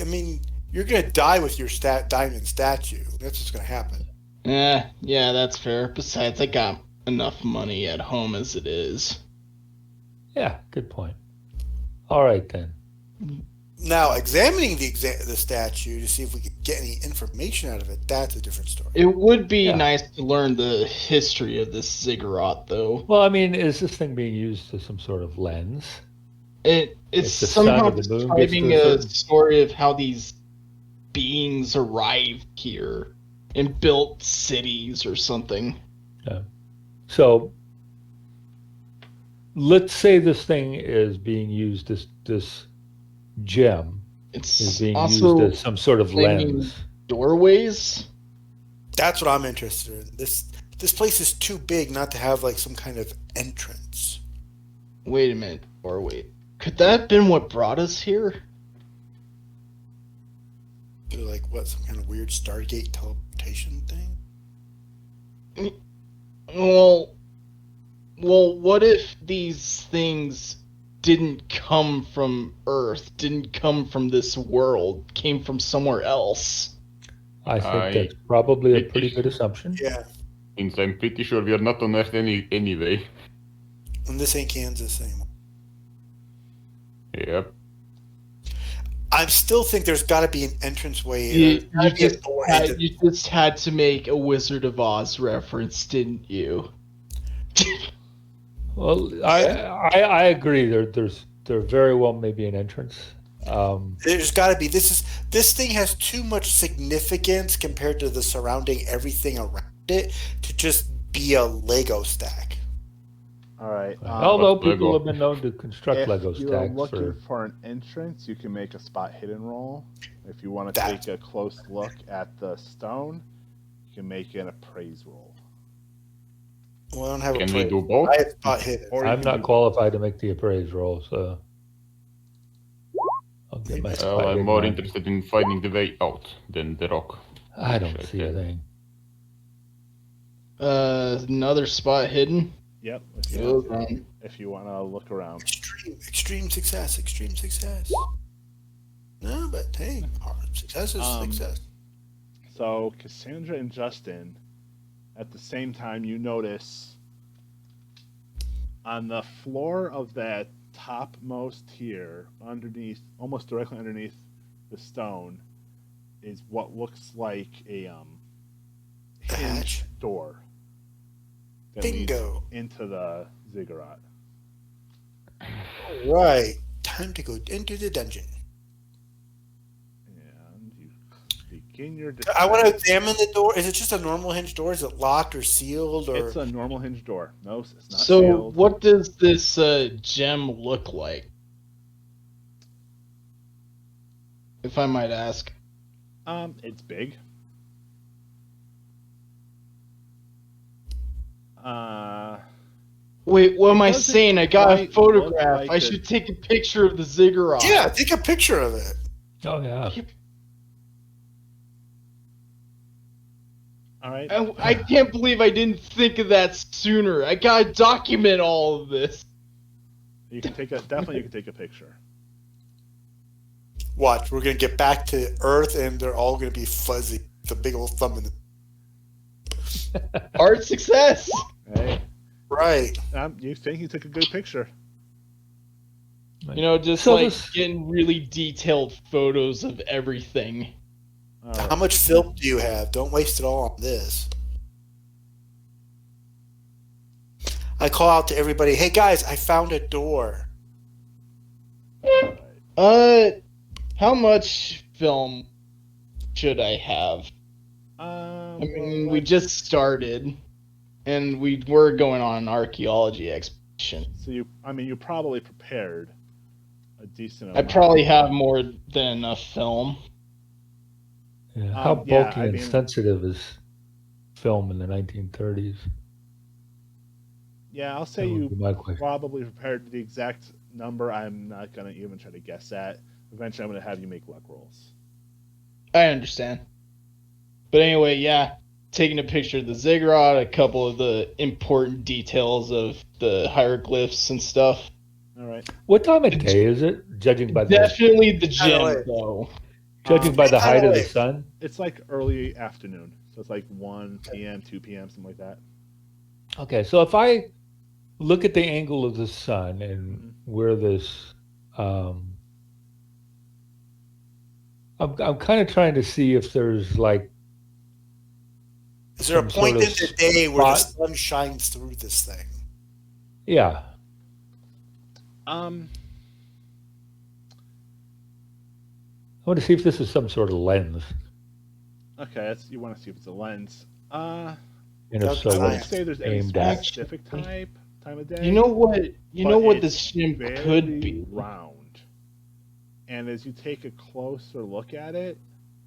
I mean, you're gonna die with your diamond statue. That's what's gonna happen. Yeah, that's fair. Besides, I got enough money at home as it is. Yeah, good point. All right, then. Now, examining the statue to see if we could get any information out of it, that's a different story. It would be nice to learn the history of this ziggurat, though. Well, I mean, is this thing being used as some sort of lens? It's somehow describing a story of how these beings arrived here and built cities or something. Yeah. So, let's say this thing is being used as this gem is being used as some sort of lens. Doorways? That's what I'm interested in. This place is too big not to have like some kind of entrance. Wait a minute, or wait. Could that have been what brought us here? Like what, some kind of weird Stargate teleportation thing? Well, what if these things didn't come from Earth, didn't come from this world, came from somewhere else? I think that's probably a pretty good assumption. Yeah. Since I'm pretty sure we are not on Earth anyway. And this ain't Kansas anymore. Yep. I still think there's got to be an entranceway. You just had to make a Wizard of Oz reference, didn't you? Well, I agree. There very well may be an entrance. There's got to be. This thing has too much significance compared to the surrounding everything around it to just be a Lego stack. All right. Although Lego. people have been known to construct If Lego you're stacks looking for. for an entrance, you can make a spot hidden roll. If you want to That- take a close look at the stone, you can make an appraise roll. Well, I don't have Can a we play. do both? I have spot hidden. Or you I'm can not do- qualified to make the appraise roll, so I'll get my spot I'm hidden more on. interested in finding the way out than the rock. I don't see a thing. Another spot hidden. Yep. If you want to look around. Extreme success. Extreme success. No, but hey, success is success. So Cassandra and Justin, at the same time, you notice on the floor of that topmost tier, underneath, almost directly underneath the stone, is what looks like a The hinge hatch. door that Bingo. leads into the ziggurat. Right. Time to go into the dungeon. And you begin your I want to descent. examine the door. Is it just a normal hinge door? Is it locked or sealed? Or It's a normal hinge door. No, it's not So, sealed. what does this gem look like? If I might ask. It's big. Wait, what am I doesn't saying? I got a quite photograph. look like I a- should take a picture of the ziggurat. yeah, take a picture of it. Oh yeah. All right. I can't believe I didn't think of that sooner. I gotta document all of this. You can take a definitely. You can take a picture. Watch, we're gonna get back to Earth, and they're all gonna be fuzzy. The big old thumb in the Art success. Hey, right. you think you took a good picture? You know, just So like this- getting really detailed photos of everything. All How right. much film do you have? Don't waste it all on this. I call out to everybody, hey guys, I found a door. How much film should I have? I mean, we just started, and we were going on an archaeology expedition. So you probably prepared a decent I amount. probably have more than enough film. Yeah. How yeah, bulky I and mean- sensitive is film in the 1930s? Yeah, I'll say That would you be my question. probably prepared the exact number. I'm not gonna even try to guess at. Eventually, I'm gonna have you make luck rolls. I understand. But anyway, yeah, taking a picture of the ziggurat, a couple of the important details of the hieroglyphs and stuff. All right. What time of day is it? Judging by the Definitely the Kinda gem, like- though. judging by the Kinda height of the like- sun. It's like early afternoon, so it's like 1 p.m., 2 p.m., something like that. Okay, so if I look at the angle of the sun and Mhm. where this, I'm kind of trying to see if there's like, Is there a Some point sort in of the day where the spot? sun shines through this thing? yeah, Um, I want to see if this is some sort of lens. okay, you want to see if it's a lens. And if That's so, I fine. what wouldn't it's say there's any aimed at. specific time of day. You know what? You know But what it's this gem very could be. round. And as you take a closer look at it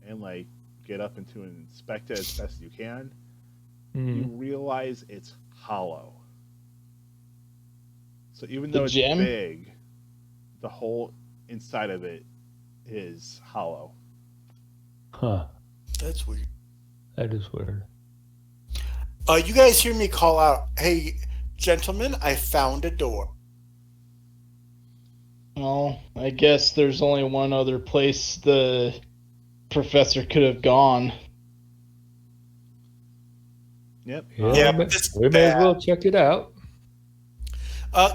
and like get up into and inspect it as best you can, Mhm. you realize it's hollow. So even The though it's gem? big, the whole inside of it is hollow. Huh, That's weird. that is weird. You guys hear me call out, hey, gentlemen, I found a door. Well, I guess there's only one other place the professor could have gone. Yep. Yeah, Yeah, we, but may, this we may as bad. well check it out.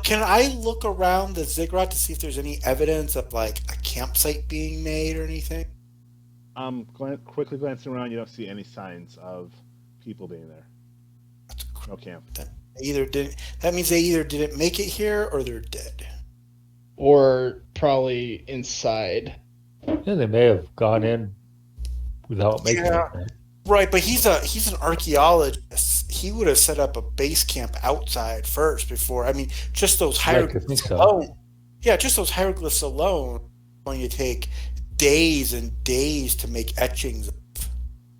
Can I look around the ziggurat to see if there's any evidence of like a campsite being made or anything? Quickly glancing around, you don't see any signs of people being there. That's No camp. That That means they either didn't make it here or they're dead. Or probably inside. Yeah, they may have gone in without making it. Right? Right, but he's an archaeologist. He would have set up a base camp outside first before. I mean, just those hieroglyphs alone. Yeah, just those hieroglyphs alone going to take days and days to make etchings of.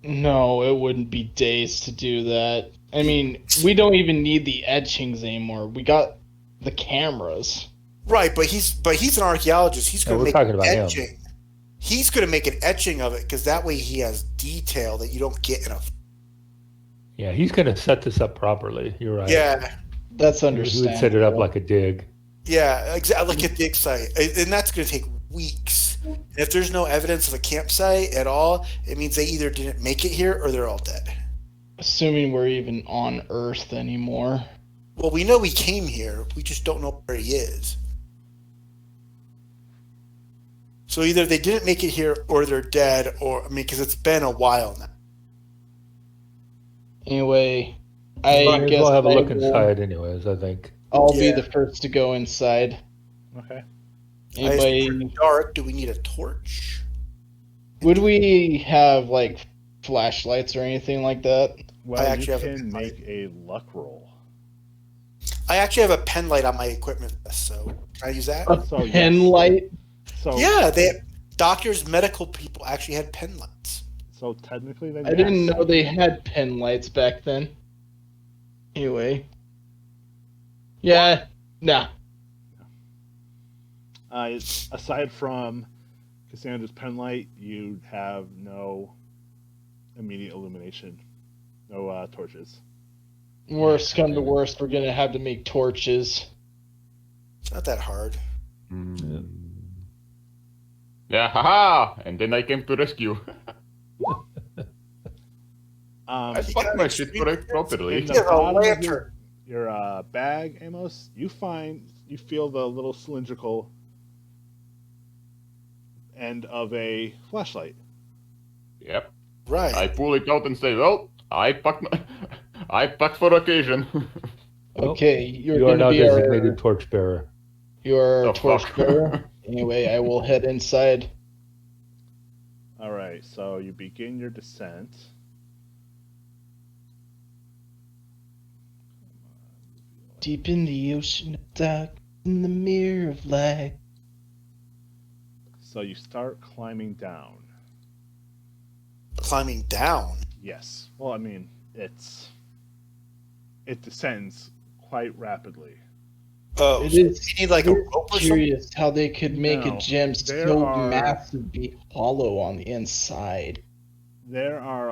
No, it wouldn't be days to do that. I mean, we don't even need the etchings anymore. We got the cameras. Right, but he's an archaeologist. He's going to make an etching. Him. He's going to make an etching of it because that way he has detail that you don't get in a. Yeah, he's going to set this up properly. You're right. Yeah, that's He understandable. would set it up like a dig. Yeah, exactly, like a dig site, and that's going to take weeks. And if there's no evidence of a campsite at all, it means they either didn't make it here or they're all dead. Assuming we're even on Earth anymore. Well, we know he came here. We just don't know where he is. So either they didn't make it here or they're dead, or, I mean, because it's been a while now. Anyway, I guess we'll have a look inside anyways, I think. I'll be the first to go inside. Okay. Anybody? Dark. Do we need a torch? Would we have, like, flashlights or anything like that? Well, I actually you have can make a luck roll. I actually have a pen light on my equipment list, so can I use that? So, Pen yes. light? So Yeah, doctors, medical people actually had pen lights. So technically, then I didn't know they had pen lights back then. Anyway. Yeah, nah. Aside from Cassandra's pen light, you have no immediate illumination, no torches. Worst come to worst, we're gonna have to make torches. It's not that hard. Yeah, haha! And then I came to rescue. I fucked my shit properly. In the bottom of your bag, Amos, you feel the little cylindrical end of a flashlight. Yep. Right. I pull it out and say, "Well, I packed for occasion." Okay, You are now designated torchbearer. You are Oh, a torch fuck. bearer. Anyway, I will head inside. All right, so you begin your descent. Deep in the ocean of dark, in the mirror of light. So you start climbing down. Climbing down. Yes. Well, I mean, it descends quite rapidly. Oh, It so is- you need like a rope or something? Curious how they could make No, a gem there so are- massive be hollow on the inside. There are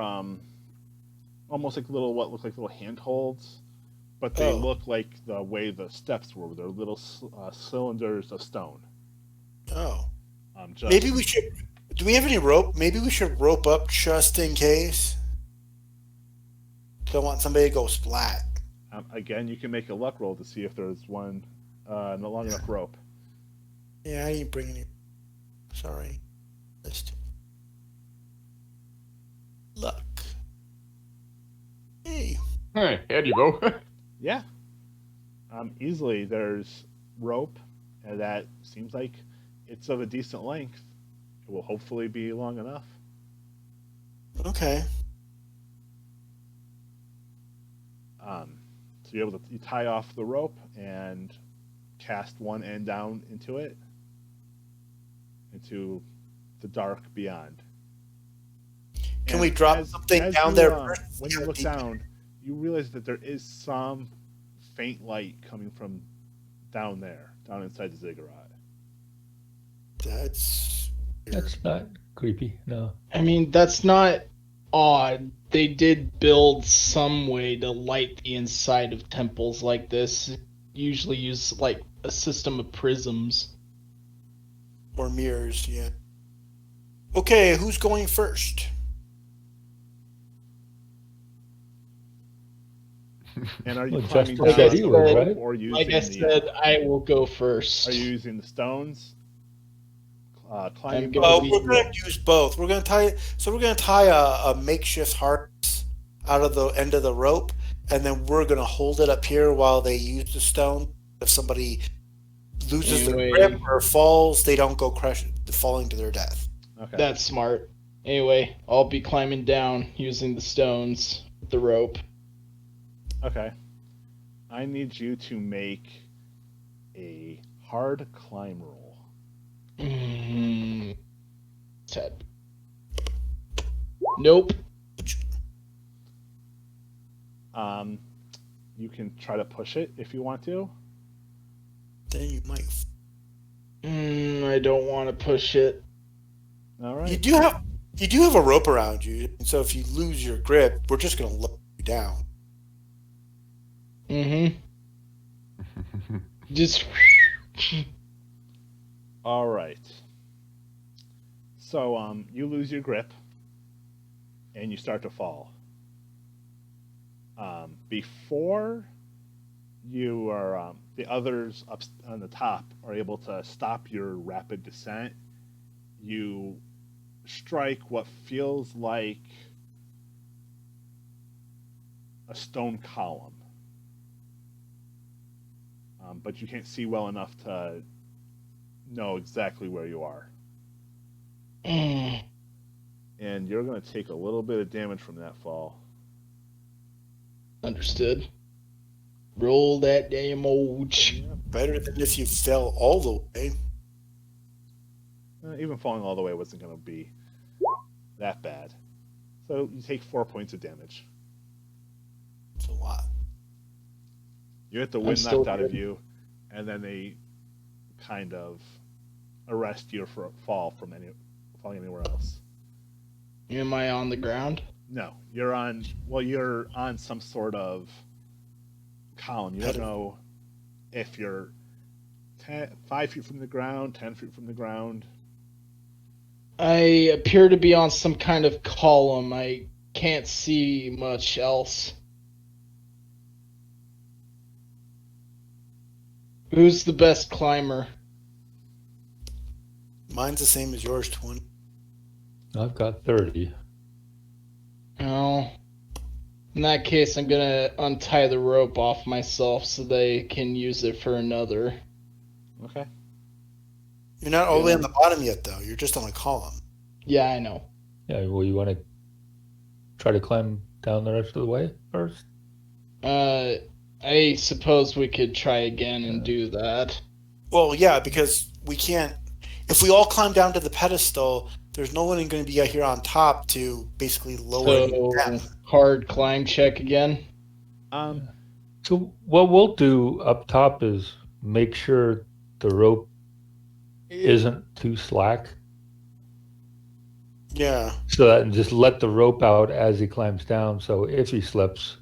almost like what look like little handholds, but they Oh. look like the way the steps were. They're little cylinders of stone. Oh. Just, Maybe we should. Do we have any rope? Maybe we should rope up just in case. Don't want somebody to go splat. Again, you can make a luck roll to see if there's one no long enough rope. Yeah, I didn't bring any. Sorry. List. Luck. Hey. Hey, here you go. Yeah. Easily there's rope, and that seems like it's of a decent length. It will hopefully be long enough. Okay. So you're able to tie off the rope and cast one end down into it, into the dark beyond. Can And we drop something down you, there first? when you look down, you realize that there is some faint light coming from down there, down inside the ziggurat. That's weird. That's not creepy, no. I mean, that's not odd. They did build some way to light the inside of temples like this. Usually use like a system of prisms. Or mirrors, yeah. Okay, who's going first? And are you Well, climbing Justice down said he would, right? or using Like I said, I will go first. are you using the stones? I'm Climbing gonna Oh, be- we're gonna use both. We're gonna tie a makeshift harness out of the end of the rope, and then we're gonna hold it up here while they use the stone. If somebody loses their grip or falls, they don't go falling to their death. Okay. That's smart. Anyway, I'll be climbing down using the stones, the rope. Okay. I need you to make a hard climb roll. Ted. Nope. You can try to push it if you want to. Then you might. I don't want to push it. All right. You do have a rope around you, and so if you lose your grip, we're just gonna let you down. Just. All right. So you lose your grip, and you start to fall. Before you are, the others up on the top are able to stop your rapid descent, you strike what feels like a stone column. But you can't see well enough to know exactly where you are. And you're going to take a little bit of damage from that fall. Understood. Roll that damage. Yeah. Better than if you fell all the way. Even falling all the way wasn't going to be that bad. So you take 4 points of damage. It's a lot. You get the wind knocked out of you, and then they kind of arrest your fall from falling anywhere else. Am I on the ground? No, you're on some sort of column. You don't know if you're 5 feet from the ground, 10 feet from the ground. I appear to be on some kind of column. I can't see much else. Who's the best climber? Mine's the same as yours, 20. I've got 30. Oh. In that case, I'm gonna untie the rope off myself so they can use it for another. Okay. You're not all the way on the bottom yet, though. You're just on a column. Yeah, I know. Yeah, well, you want to try to climb down the rest of the way first? I suppose we could try again and do that. Well, yeah, because we can't. If we all climb down to the pedestal, there's no one going to be out here on top to basically lower you down. Hard climb check again. So what we'll do up top is make sure the rope isn't too slack. Yeah. So that, and just let the rope out as he climbs down. So if he slips,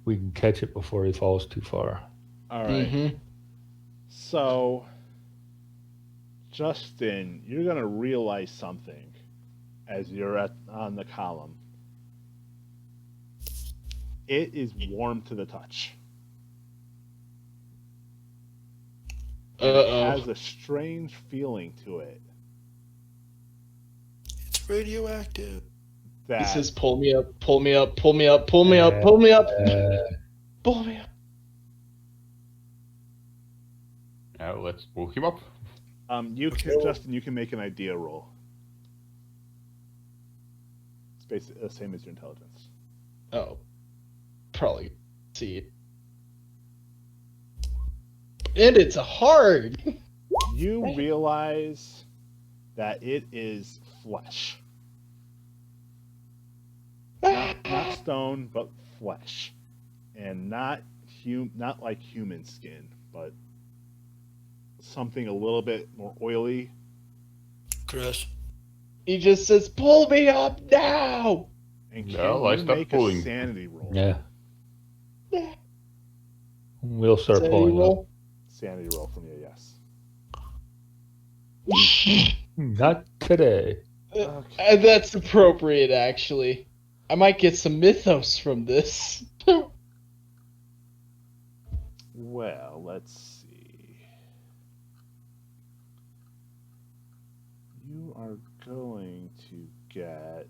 we can catch it before he falls too far. All right. So, Justin, you're going to realize something as you're on the column. It is warm to the touch. It has a strange feeling to it. It's radioactive. He says, pull me up, pull me up, pull me up, pull me up, pull me up. Pull me up. Let's pull him up. Justin, you can make an idea roll. It's basically the same as your intelligence. Oh. Probably see it. And it's hard. You realize that it is flesh. Not stone, but flesh. And not like human skin, but something a little bit more oily. Chris. He just says, pull me up now! And No, I you stopped make pulling. a sanity roll? Yeah. We'll start pulling up. Sanity roll from you, yes. Not today. Okay. That's appropriate, actually. I might get some mythos from this. Well, let's see. You are going to get...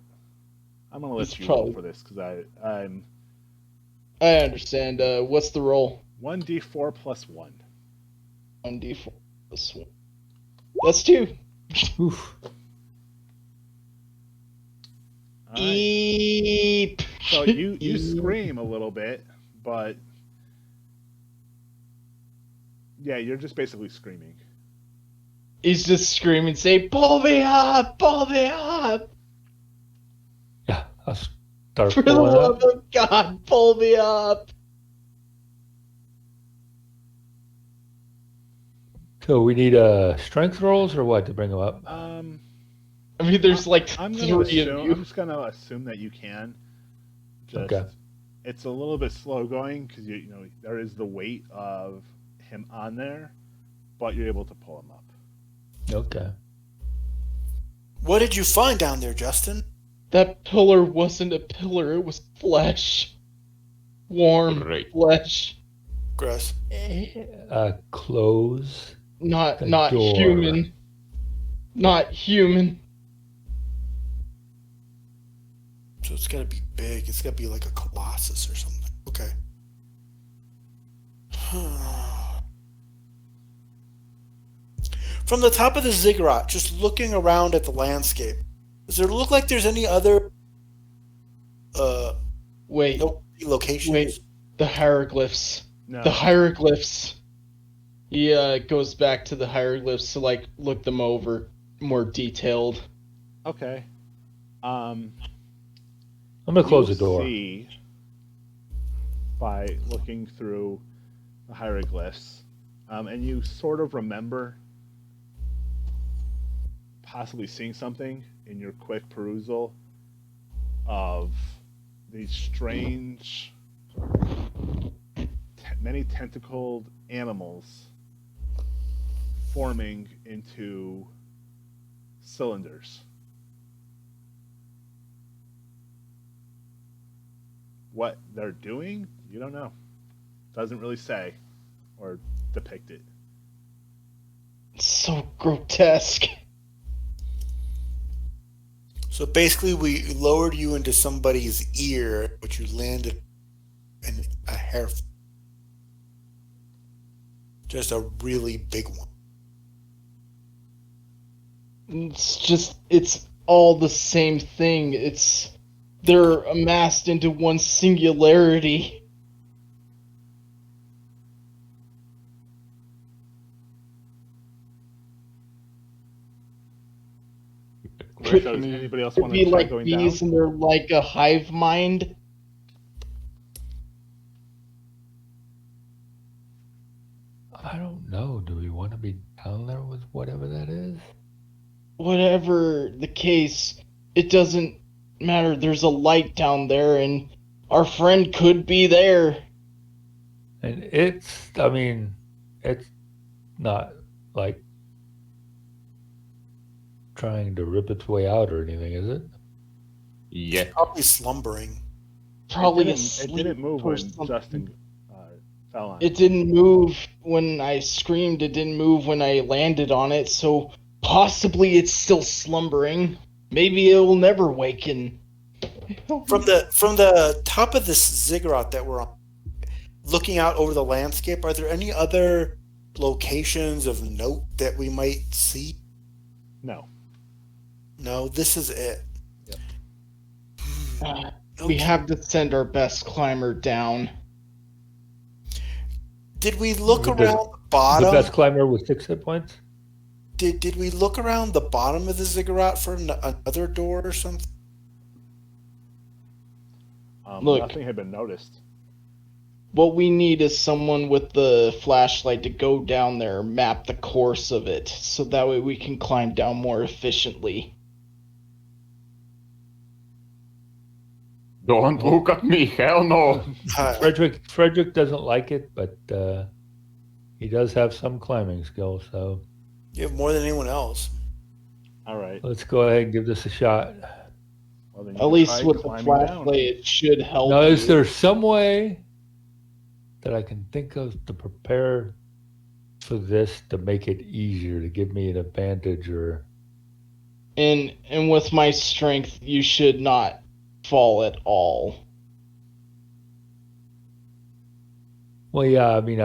I'm going to let you roll for this because I understand. What's the roll? 1d4 plus 1. 1d4 plus 1. That's 2. Oof. All right. Eep. So you scream a little bit, but yeah, you're just basically screaming. He's just screaming, say, pull me up! Pull me up! Yeah, I'll start For the pulling love up. of God, pull me up! So we need strength rolls or what to bring them up? I mean, there's like I'm 3 gonna of assume. you. I'm just gonna assume that you can. Just, Okay. It's a little bit slow going because you know there is the weight of him on there, but you're able to pull him up. Okay. What did you find down there, Justin? That pillar wasn't a pillar, it was flesh. Warm Great. flesh. Gross. Close Not the door. human. Not human. So it's gotta be big. It's gotta be like a colossus or something. Okay. From the top of the ziggurat, just looking around at the landscape, does there look like there's any other Wait, locations? wait. The hieroglyphs. No. The hieroglyphs. He goes back to the hieroglyphs to like look them over more detailed. Okay. I'm gonna close the door. See by looking through the hieroglyphs, and you sort of remember possibly seeing something in your quick perusal of these strange, many tentacled animals forming into cylinders. What they're doing, you don't know. Doesn't really say or depict it. So grotesque. So basically, we lowered you into somebody's ear, but you landed in a hair. Just a really big one. It's all the same thing. They're amassed into one singularity. So does anybody else Could want be to try like going bees down? and they're like a hive mind. I don't know. Do we want to be down there with whatever that is? Whatever the case, it doesn't matter. There's a light down there, and our friend could be there. And it's not like trying to rip its way out or anything, is it? Yeah. Probably slumbering. Probably It asleep didn't move or when something. Justin fell on It didn't move when I screamed. It didn't move when I landed on it. So possibly it's still slumbering. Maybe it will never waken. From the top of this ziggurat that we're on, looking out over the landscape, are there any other locations of note that we might see? No. No, this is it. We have to send our best climber down. Did we look The- around the bottom? The best climber with 6 hit points? Did we look around the bottom of the ziggurat for another door or something? Look. Nothing had been noticed. What we need is someone with the flashlight to go down there, map the course of it, so that way we can climb down more efficiently. Don't look at me, hell no. Frederick doesn't like it, but he does have some climbing skills, so You have more than anyone else. All right. let's go ahead and give this a shot. Well, then you At can least try with the climbing flashlight, down. it should help. Now, is you. there some way that I can think of to prepare for this to make it easier, to give me an advantage, or And with my strength, you should not fall at all. Well, yeah, I mean,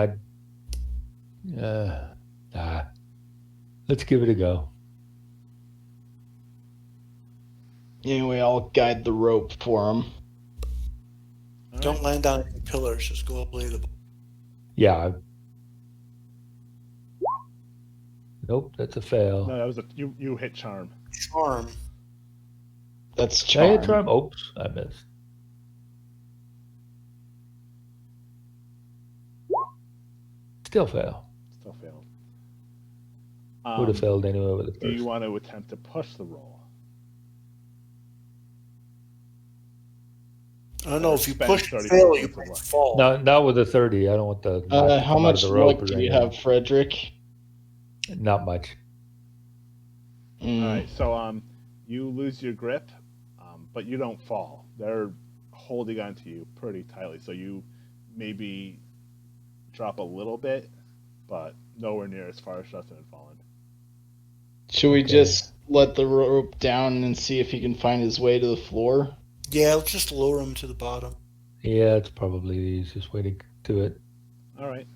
let's give it a go. Anyway, I'll guide the rope for him. All Don't right. land on any pillars. Just go play the. Yeah. Nope, that's a fail. No, that was you hit charm. Charm. That's Did I hit charm. charm? Oops, I missed. Still fail. Still failed. Would have failed anyway with the Do you first. want to attempt to push the roll? I don't know if you Spend push 30 and fail, points you of might luck. fall. No, not with the 30. I don't want the. How much luck do you have, Frederick? Not much. All right, so you lose your grip, but you don't fall. They're holding onto you pretty tightly, so you maybe drop a little bit, but nowhere near as far as Justin had fallen. Should we Okay. just let the rope down and see if he can find his way to the floor? Yeah, let's just lower him to the bottom. Yeah, it's probably the easiest way to do it. All right.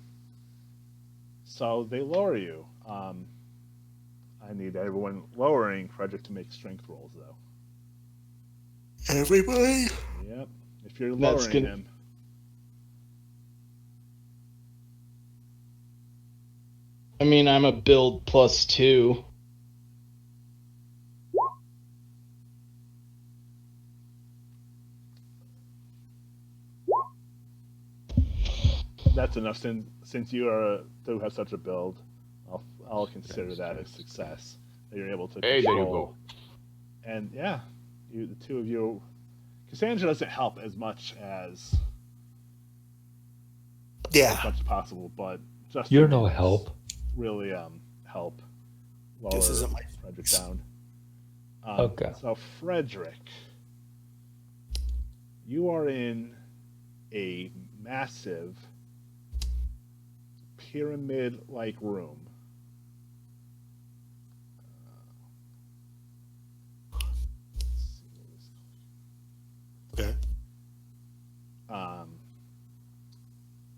So they lower you. I need everyone lowering Frederick to make strength rolls, though. Everybody. Yep. If you're That's lowering good. him, I mean, I'm a build +2. that's enough. Since you do have such a build, I'll consider that a success. That you're able to Hey, there you control. go. And yeah, the two of you. Cassandra doesn't help as much as Yeah. much as possible, but Justin You're no does help. really help lower This isn't my Frederick down. Okay. So Frederick, you are in a massive pyramid-like room. Okay.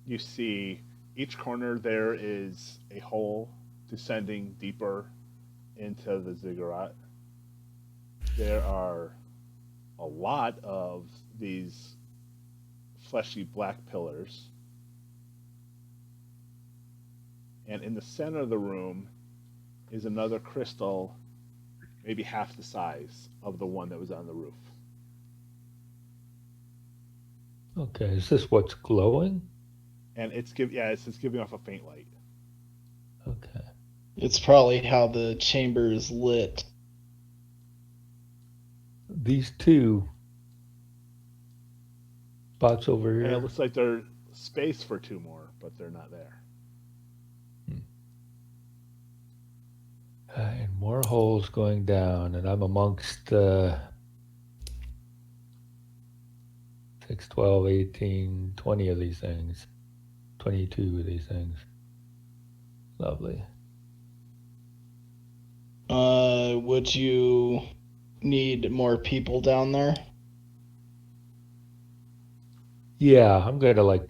You see each corner there is a hole descending deeper into the ziggurat. There are a lot of these fleshy black pillars. And in the center of the room is another crystal, maybe half the size of the one that was on the roof. Okay, is this what's glowing? And it's giving off a faint light. Okay. It's probably how the chamber is lit. These two spots over And it here. looks like there's space for two more, but they're not there. And more holes going down, and I'm amongst 6, 12, 18, 20 of these things. 22 of these things. Lovely. Would you need more people down there? Yeah, I'm going to like...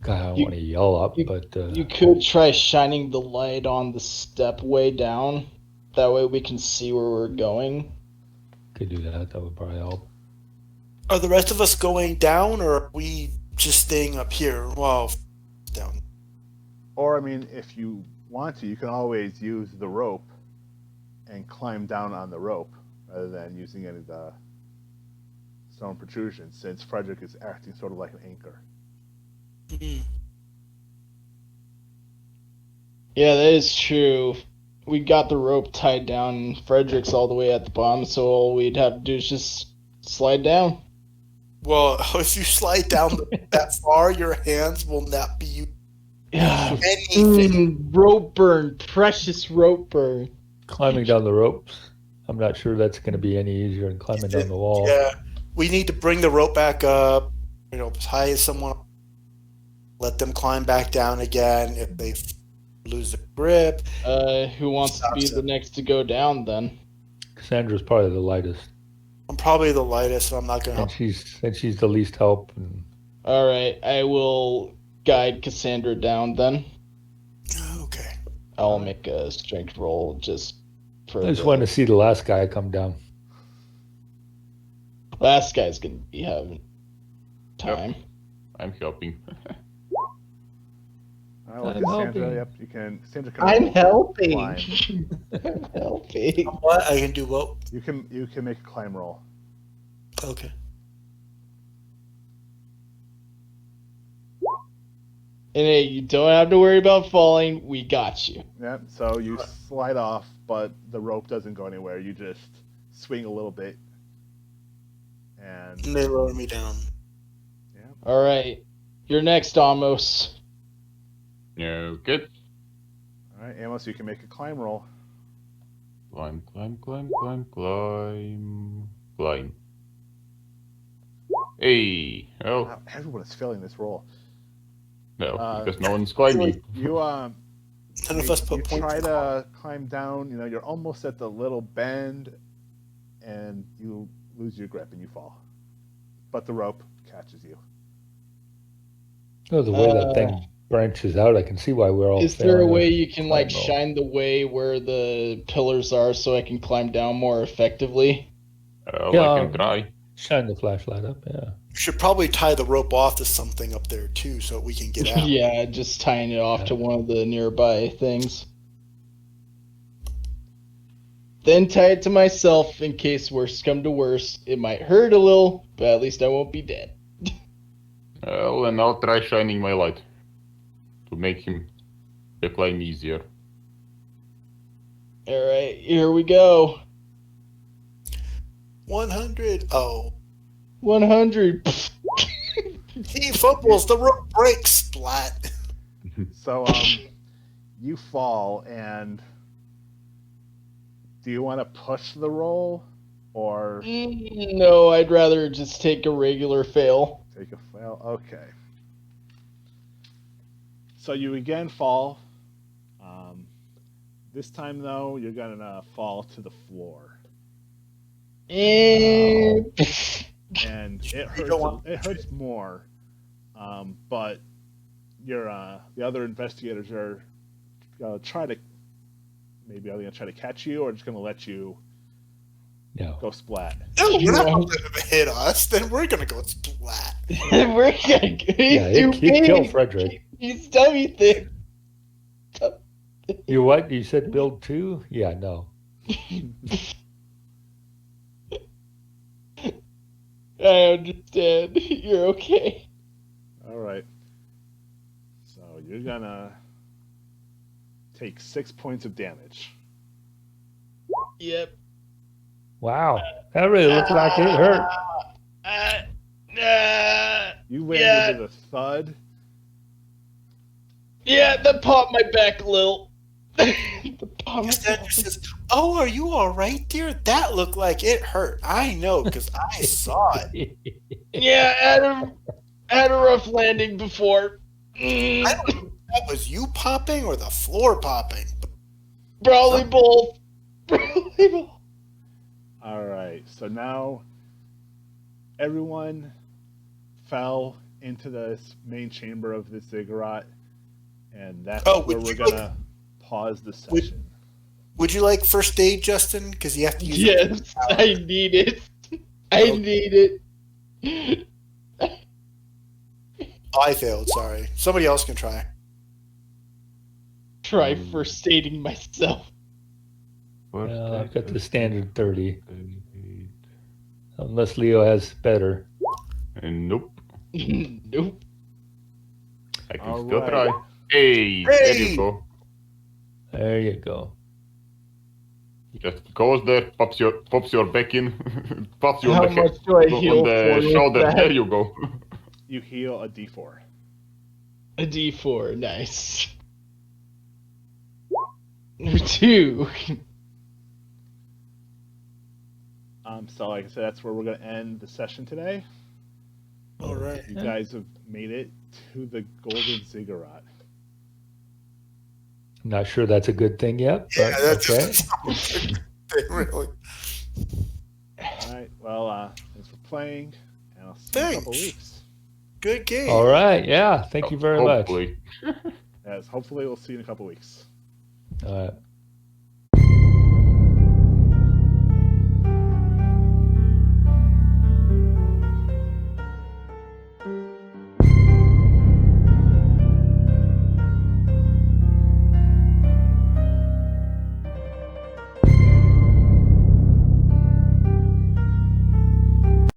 God, I don't You- want to yell up, you- but... You could try shining the light on the step way down. That way we can see where we're going. could do that. That would probably help. Are the rest of us going down, or are we just staying up here? Well, down. Or, I mean, if you want to, you can always use the rope and climb down on the rope rather than using any of the stone protrusions, since Frederick is acting sort of like an anchor. Mhm. Yeah, that is true. We got the rope tied down, and Frederick's all the way at the bottom, so all we'd have to do is just slide down. Well, if you slide down that far, your hands will not be used Yeah. anything. Rope burn, precious rope burn. Climbing down the ropes. I'm not sure that's going to be any easier than climbing down the wall. Yeah, we need to bring the rope back up, as high as someone. Let them climb back down again. If they lose their grip, Who wants to be the next to go down then? Cassandra's probably the lightest. I'm probably the lightest, so I'm not gonna And help. she's the least help. And All right, I will guide Cassandra down then. Okay. I'll make a strength roll just for I just wanted to see the last guy come down. last guy's gonna be having time. I'm helping. All right, I'm well, Cassandra, helping. yep, you can. Cassandra can I'm roll helping. climb. I'm helping. What? I can do what? You can make a climb roll. Okay. And hey, you don't have to worry about falling. We got you. Yep. So you slide off, but the rope doesn't go anywhere. You just swing a little bit, and And they lower me down. All right, you're next, Amos. No, good. all right, Amos, you can make a climb roll. Climb, climb, climb, climb, climb, climb. Hey, oh, Wow, everyone is failing this roll. no, because no one's climbing. You None of us put you points. try to climb down. You know, you're almost at the little bend, and you lose your grip and you fall. But the rope catches you. Oh, the way that thing branches out, I can see why we're all. Is there a failing way our you can climb like roll. shine the way where the pillars are so I can climb down more effectively? I Yeah. can try. Shine the flashlight up? Yeah. You should probably tie the rope off to something up there too, so we can get out. Yeah, just tying it off to one of the nearby things. Then tie it to myself in case worst come to worst. It might hurt a little, but at least I won't be dead. Well, and I'll try shining my light to make the climb easier. All right, here we go. 100. Oh. 100. He fumbles. The rope breaks. Splat. So you fall, and do you want to push the roll or No, I'd rather just take a regular fail. take a fail? Okay. So you again fall. This time though, you're gonna fall to the floor, And and it don't want- hurts. It hurts more, but the other investigators are gonna try to catch you, or just gonna let you No. go splat. No, we're not going to let him hit us. Then we're going to go splat. we're gonna Yeah, he killed Frederick. He's dummy thing. You what? You said build 2? Yeah, no. I understand. You're okay. All right. So you're gonna take 6 points of damage. Yep. Wow. That really looked like it hurt. You landed with a thud. Yeah, that popped my back a little. That popped my Cassandra says, "Oh, are you all right, dear? That looked like it hurt. I know, because I saw it. Yeah, had a rough landing before. I don't know if that was you popping or the floor popping. Probably both. Probably both. All right. So now everyone fell into this main chamber of the ziggurat, and that's Oh, where would we're you gonna pause the session. Would you like first aid, Justin? Because you have to use Yes, I need it. I need it. Oh, I failed, sorry. Somebody else can try. Try first aiding myself. I've got the standard 30. Unless Leo has better. Nope. Nope. I can All still right. try. Hey, there you go. There you go. Just goes there, pops your back in, pops you How on the much do I on heal for the with shoulder. that? There you go. You heal a D4. A D4, nice. Number 2. So like I said, that's where we're gonna end the session today. All right. You guys have made it to the Golden Ziggurat. I'm not sure that's a good thing yet, but Yeah, that's okay. really. All right. Well, thanks for playing, and I'll see you in a couple Thanks. weeks. Good game. All right. Yeah. Thank you very much. Hopefully. Yes, hopefully we'll see you in a couple weeks. All right.